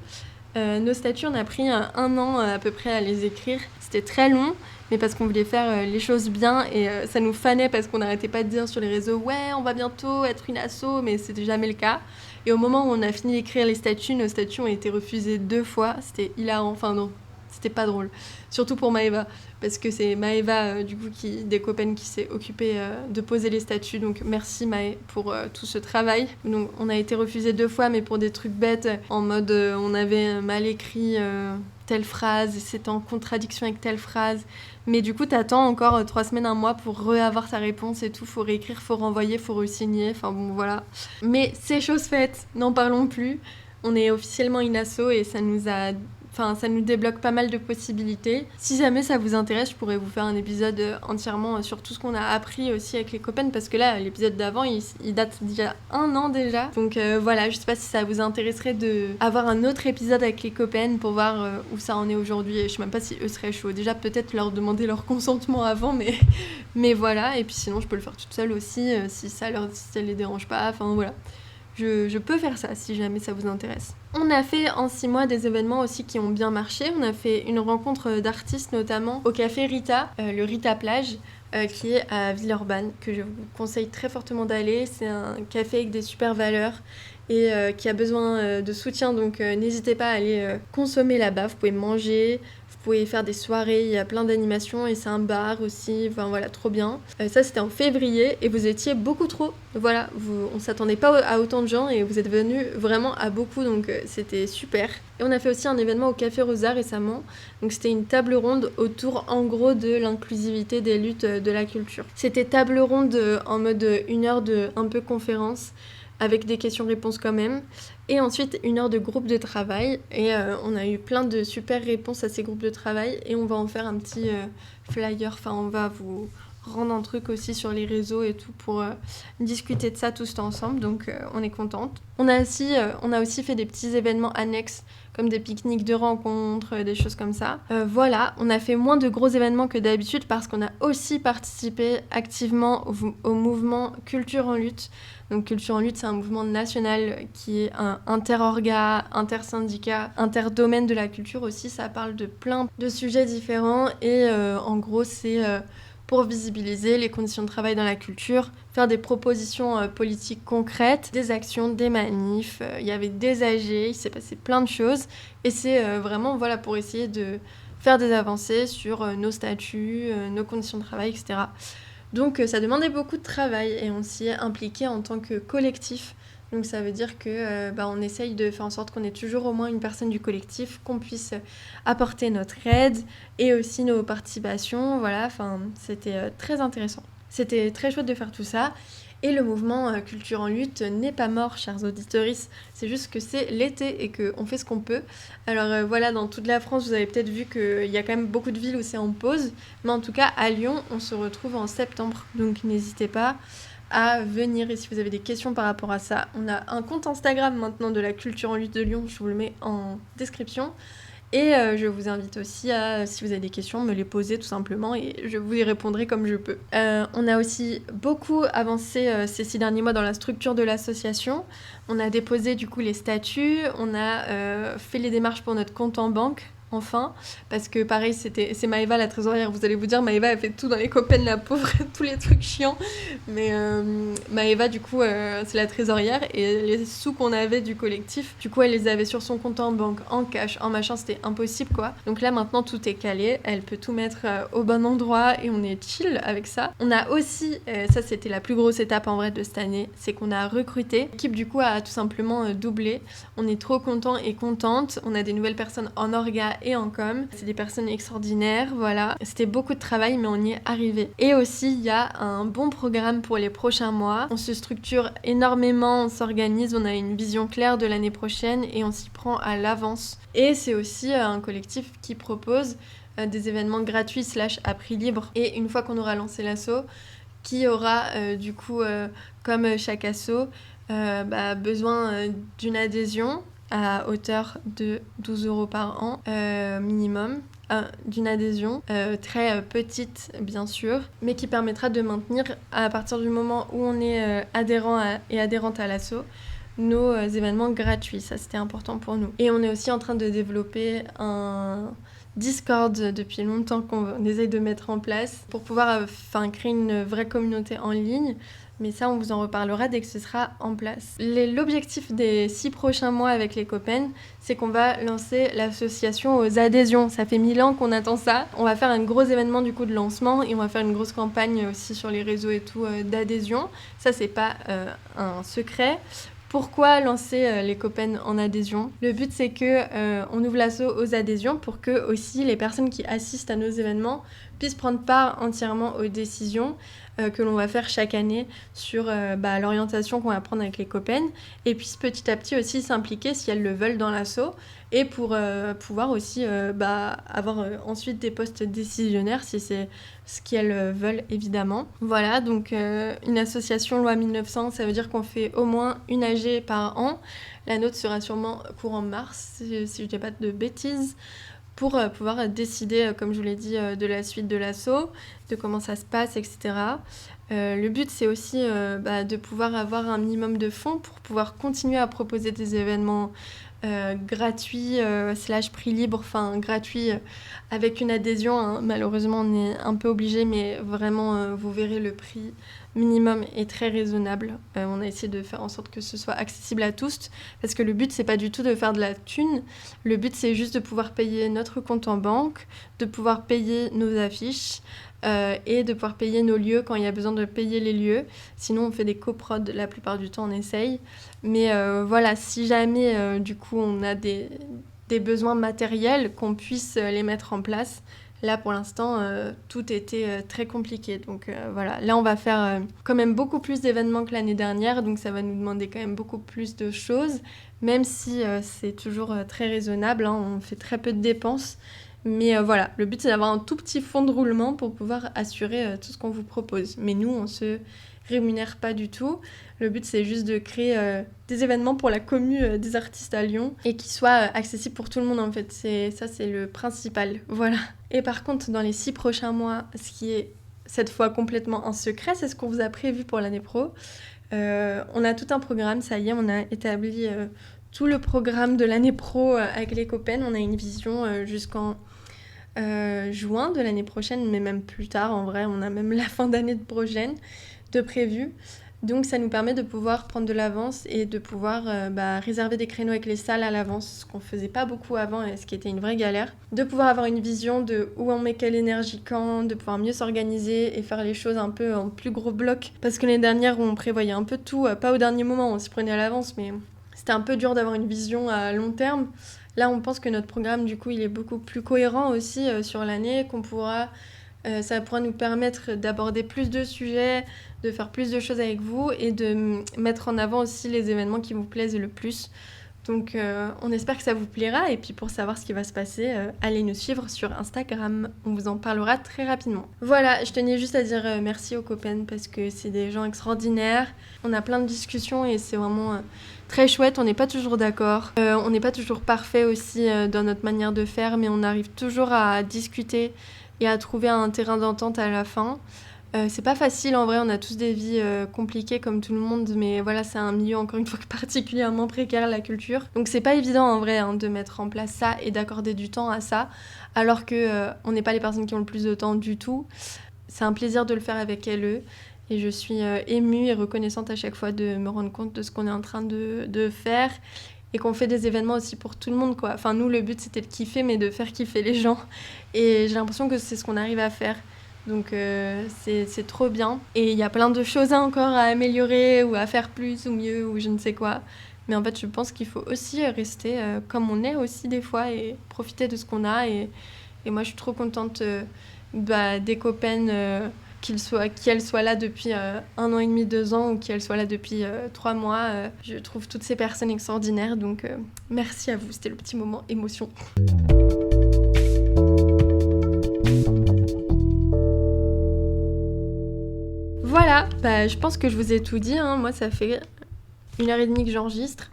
Nos statuts, on a pris 1 an à peu près à les écrire. C'était très long, mais parce qu'on voulait faire les choses bien et ça nous fanait parce qu'on n'arrêtait pas de dire sur les réseaux « Ouais, on va bientôt être une asso », mais c'était jamais le cas. Et au moment où on a fini d'écrire les statuts, nos statuts ont été refusés 2 fois. C'était hilarant, enfin non, c'était pas drôle. Surtout pour Maëva, parce que c'est Maëva d'Ecopen qui s'est occupée de poser les statuts. Donc merci Maë pour tout ce travail. Donc on a été refusés 2 fois, mais pour des trucs bêtes, en mode on avait mal écrit telle phrase, et c'était en contradiction avec telle phrase. Mais du coup, t'attends encore 3 semaines, 1 mois pour avoir ta réponse et tout. Faut réécrire, faut renvoyer, faut re-signer. Enfin bon, voilà. Mais c'est chose faite, n'en parlons plus. On est officiellement une asso et ça nous débloque pas mal de possibilités. Si jamais ça vous intéresse, je pourrais vous faire un épisode entièrement sur tout ce qu'on a appris aussi avec l'Ecopen, parce que là, l'épisode d'avant, il date d'il y a 1 an déjà. Donc voilà, je sais pas si ça vous intéresserait d'avoir un autre épisode avec l'Ecopen pour voir où ça en est aujourd'hui. Et je sais même pas si eux seraient chauds. Déjà, peut-être leur demander leur consentement avant, mais voilà. Et puis sinon, je peux le faire toute seule aussi, si ça les dérange pas. Enfin voilà. Je peux faire ça si jamais ça vous intéresse. On a fait en 6 mois des événements aussi qui ont bien marché. On a fait une rencontre d'artistes notamment au café Rita, le Rita Plage, qui est à Villeurbanne, que je vous conseille très fortement d'aller. C'est un café avec des super valeurs et qui a besoin de soutien, donc n'hésitez pas à aller consommer là-bas. Vous pouvez manger, vous pouvez faire des soirées, il y a plein d'animations et c'est un bar aussi, enfin voilà, trop bien. Ça c'était en février et vous étiez beaucoup trop, voilà, on s'attendait pas à autant de gens et vous êtes venus vraiment à beaucoup, donc c'était super. Et on a fait aussi un événement au Café Rosa récemment, donc c'était une table ronde autour en gros de l'inclusivité des luttes de la culture. C'était table ronde en mode 1 heure de un peu conférence. avec des questions-réponses quand même. Et ensuite, 1 heure de groupe de travail. Et on a eu plein de super réponses à ces groupes de travail. Et on va en faire un petit flyer. Enfin, on va vous rendre un truc aussi sur les réseaux et tout pour discuter de ça tous ensemble. Donc, on est contente. On a aussi fait des petits événements annexes comme des pique-niques de rencontres, des choses comme ça. Voilà, on a fait moins de gros événements que d'habitude parce qu'on a aussi participé activement au mouvement Culture en lutte. Donc Culture en lutte, c'est un mouvement national qui est un inter-orga, inter-syndicat, inter-domaine de la culture aussi. Ça parle de plein de sujets différents et en gros, c'est pour visibiliser les conditions de travail dans la culture, faire des propositions politiques concrètes, des actions, des manifs. Il y avait des AG, il s'est passé plein de choses. Et c'est vraiment voilà, pour essayer de faire des avancées sur nos statuts, nos conditions de travail, etc. Donc ça demandait beaucoup de travail et on s'y est impliqué en tant que collectif. Donc ça veut dire que on essaye de faire en sorte qu'on ait toujours au moins une personne du collectif, qu'on puisse apporter notre aide et aussi nos participations. Voilà, enfin c'était très intéressant. C'était très chouette de faire tout ça. Et le mouvement Culture en lutte n'est pas mort, chers auditeuristes. C'est juste que c'est l'été et qu'on fait ce qu'on peut. Alors voilà, dans toute la France, vous avez peut-être vu qu'il y a quand même beaucoup de villes où c'est en pause. Mais en tout cas, à Lyon, on se retrouve en septembre. Donc n'hésitez pas à venir. Et si vous avez des questions par rapport à ça, on a un compte Instagram maintenant de la Culture en lutte de Lyon. Je vous le mets en description. Et je vous invite aussi à, si vous avez des questions, me les poser tout simplement et je vous y répondrai comme je peux. On a aussi beaucoup avancé ces 6 derniers mois dans la structure de l'association. On a déposé du coup les statuts, on a fait les démarches pour notre compte en banque. Enfin, parce que pareil, c'est Maëva la trésorière. Vous allez vous dire, Maëva elle fait tout dans les copains, la pauvre, tous les trucs chiants. Mais Maëva, du coup, c'est la trésorière et les sous qu'on avait du collectif, du coup, elle les avait sur son compte en banque, en cash, en machin, c'était impossible quoi. Donc là, maintenant, tout est calé. Elle peut tout mettre au bon endroit et on est chill avec ça. On a aussi, ça c'était la plus grosse étape en vrai de cette année, c'est qu'on a recruté. L'équipe, du coup, a tout simplement doublé. On est trop contents et contentes. On a des nouvelles personnes en orga et en com. C'est des personnes extraordinaires, voilà. C'était beaucoup de travail, mais on y est arrivé. Et aussi, il y a un bon programme pour les prochains mois. On se structure énormément, on s'organise, on a une vision claire de l'année prochaine et on s'y prend à l'avance. Et c'est aussi un collectif qui propose des événements gratuits / à prix libre. Et une fois qu'on aura lancé l'asso, qui aura du coup, comme chaque asso, besoin d'une adhésion à hauteur de 12 € par an minimum, d'une adhésion très petite bien sûr, mais qui permettra de maintenir à partir du moment où on est adhérent et adhérente à l'asso nos événements gratuits. Ça c'était important pour nous. Et on est aussi en train de développer un Discord depuis longtemps qu'on essaye de mettre en place pour pouvoir créer une vraie communauté en ligne. Mais ça, on vous en reparlera dès que ce sera en place. L'objectif des 6 prochains mois avec les copains, c'est qu'on va lancer l'association aux adhésions. Ça fait 1000 ans qu'on attend ça. On va faire un gros événement du coup de lancement et on va faire une grosse campagne aussi sur les réseaux et tout d'adhésion. Ça, c'est pas un secret. Pourquoi lancer les copains en adhésion ? Le but, c'est que on ouvre l'asso aux adhésions pour que aussi les personnes qui assistent à nos événements puissent prendre part entièrement aux décisions que l'on va faire chaque année sur l'orientation qu'on va prendre avec les copains et puissent petit à petit aussi s'impliquer si elles le veulent dans l'asso et pour pouvoir aussi avoir ensuite des postes décisionnaires si c'est ce qu'elles veulent évidemment. Voilà, donc une association loi 1900, ça veut dire qu'on fait au moins une AG par an. La nôtre sera sûrement courant mars, si je ne dis pas de bêtises, pour pouvoir décider, comme je vous l'ai dit, de la suite de l'asso, de comment ça se passe, etc. Le but, c'est aussi de pouvoir avoir un minimum de fonds pour pouvoir continuer à proposer des événements gratuits / prix libre, enfin gratuits avec une adhésion. Hein. Malheureusement, on est un peu obligé, mais vraiment, vous verrez le prix minimum est très raisonnable. On a essayé de faire en sorte que ce soit accessible à tous, parce que le but, c'est pas du tout de faire de la thune. Le but, c'est juste de pouvoir payer notre compte en banque, de pouvoir payer nos affiches, et de pouvoir payer nos lieux quand il y a besoin de payer les lieux. Sinon, on fait des coprods, la plupart du temps, on essaye. Mais voilà, si jamais, du coup, on a des besoins matériels, qu'on puisse les mettre en place. Là, pour l'instant, tout était très compliqué. Donc voilà, là, on va faire quand même beaucoup plus d'événements que l'année dernière. Donc ça va nous demander quand même beaucoup plus de choses, même si c'est toujours très raisonnable. Hein, on fait très peu de dépenses. Mais voilà, le but, c'est d'avoir un tout petit fonds de roulement pour pouvoir assurer tout ce qu'on vous propose. Mais nous, on se rémunère pas du tout. Le but, c'est juste de créer des événements pour la commu des artistes à Lyon et qui soient accessibles pour tout le monde, en fait. C'est le principal. Voilà. Et par contre, dans les 6 prochains mois, ce qui est cette fois complètement un secret, c'est ce qu'on vous a prévu pour l'année pro. On a tout un programme, ça y est, on a établi tout le programme de l'année pro avec les copains. On a une vision jusqu'en juin de l'année prochaine, mais même plus tard, en vrai, on a même la fin d'année prochaine de prévu. Donc ça nous permet de pouvoir prendre de l'avance et de pouvoir réserver des créneaux avec les salles à l'avance, ce qu'on faisait pas beaucoup avant et ce qui était une vraie galère. De pouvoir avoir une vision de où on met quelle énergie quand, de pouvoir mieux s'organiser et faire les choses un peu en plus gros blocs. Parce que l'année dernière, on prévoyait un peu tout, pas au dernier moment, on s'y prenait à l'avance, mais c'était un peu dur d'avoir une vision à long terme. Là, on pense que notre programme, du coup, il est beaucoup plus cohérent aussi sur l'année, qu'on pourra... ça pourra nous permettre d'aborder plus de sujets, de faire plus de choses avec vous et de mettre en avant aussi les événements qui vous plaisent le plus. Donc on espère que ça vous plaira et puis pour savoir ce qui va se passer, allez nous suivre sur Instagram, on vous en parlera très rapidement. Voilà, je tenais juste à dire merci aux copains parce que c'est des gens extraordinaires, on a plein de discussions et c'est vraiment très chouette, on n'est pas toujours d'accord, on n'est pas toujours parfait aussi dans notre manière de faire mais on arrive toujours à discuter et à trouver un terrain d'entente à la fin. C'est pas facile en vrai, on a tous des vies compliquées comme tout le monde, mais voilà, c'est un milieu encore une fois particulièrement précaire, la culture. Donc c'est pas évident en vrai de mettre en place ça et d'accorder du temps à ça, alors que on n'est pas les personnes qui ont le plus de temps du tout. C'est un plaisir de le faire avec elles et je suis émue et reconnaissante à chaque fois de me rendre compte de ce qu'on est en train de faire et qu'on fait des événements aussi pour tout le monde, quoi. Enfin nous, le but c'était de kiffer, mais de faire kiffer les gens et j'ai l'impression que c'est ce qu'on arrive à faire. Donc c'est trop bien. Et il y a plein de choses encore à améliorer ou à faire plus ou mieux ou je ne sais quoi. Mais en fait, je pense qu'il faut aussi rester comme on est aussi des fois et profiter de ce qu'on a. Et moi, je suis trop contente des copaines, qu'elles soient là depuis 1 an et demi, 2 ans ou qu'elles soient là depuis 3 mois. Je trouve toutes ces personnes extraordinaires. Donc merci à vous. C'était le petit moment émotion. Voilà, je pense que je vous ai tout dit, hein. Moi ça fait 1h30 que j'enregistre,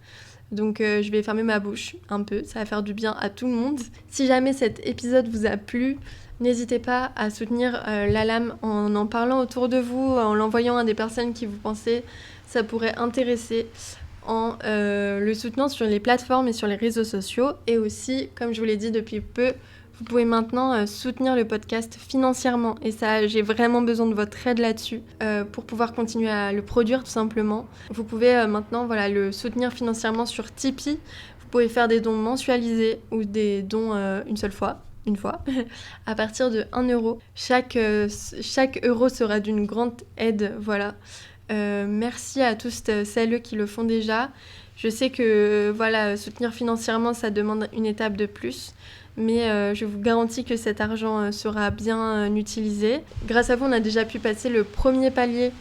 donc je vais fermer ma bouche un peu, ça va faire du bien à tout le monde. Si jamais cet épisode vous a plu, n'hésitez pas à soutenir La Lame en parlant autour de vous, en l'envoyant à des personnes qui vous pensez ça pourrait intéresser, en le soutenant sur les plateformes et sur les réseaux sociaux. Et aussi, comme je vous l'ai dit depuis peu, vous pouvez maintenant soutenir le podcast financièrement. Et ça, j'ai vraiment besoin de votre aide là-dessus pour pouvoir continuer à le produire tout simplement. Vous pouvez maintenant le soutenir financièrement sur Tipeee. Vous pouvez faire des dons mensualisés ou des dons une fois, à partir de 1 euro. Chaque euro sera d'une grande aide, voilà. Merci à tous celles qui le font déjà. Je sais que soutenir financièrement, ça demande une étape de plus. Mais je vous garantis que cet argent sera bien utilisé. Grâce à vous, on a déjà pu passer le premier palier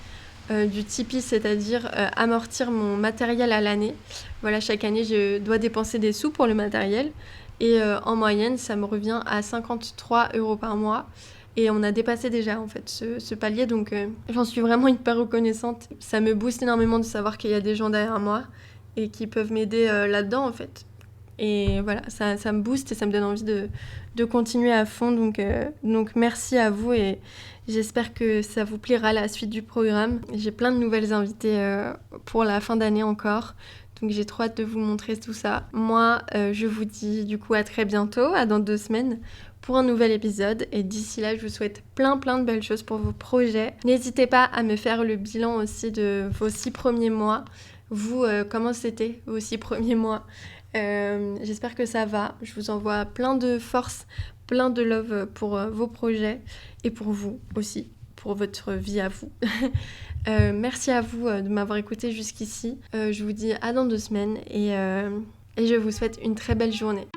du Tipeee, c'est-à-dire amortir mon matériel à l'année. Voilà, chaque année, je dois dépenser des sous pour le matériel. Et en moyenne, ça me revient à 53 € par mois. Et on a dépassé déjà en fait ce palier, donc j'en suis vraiment hyper reconnaissante. Ça me booste énormément de savoir qu'il y a des gens derrière moi et qui peuvent m'aider là-dedans en fait. Et voilà, ça me booste et ça me donne envie de continuer à fond. Donc merci à vous et j'espère que ça vous plaira la suite du programme. J'ai plein de nouvelles invités pour la fin d'année encore. Donc j'ai trop hâte de vous montrer tout ça. Moi, je vous dis du coup à très bientôt, à dans 2 semaines pour un nouvel épisode. Et d'ici là, je vous souhaite plein de belles choses pour vos projets. N'hésitez pas à me faire le bilan aussi de vos 6 premiers mois. Vous, comment c'était vos 6 premiers mois ? J'espère que ça va. Je vous envoie plein de force, plein de love pour vos projets et pour vous aussi, pour votre vie à vous. Merci à vous de m'avoir écouté jusqu'ici. Je vous dis à dans 2 semaines et je vous souhaite une très belle journée.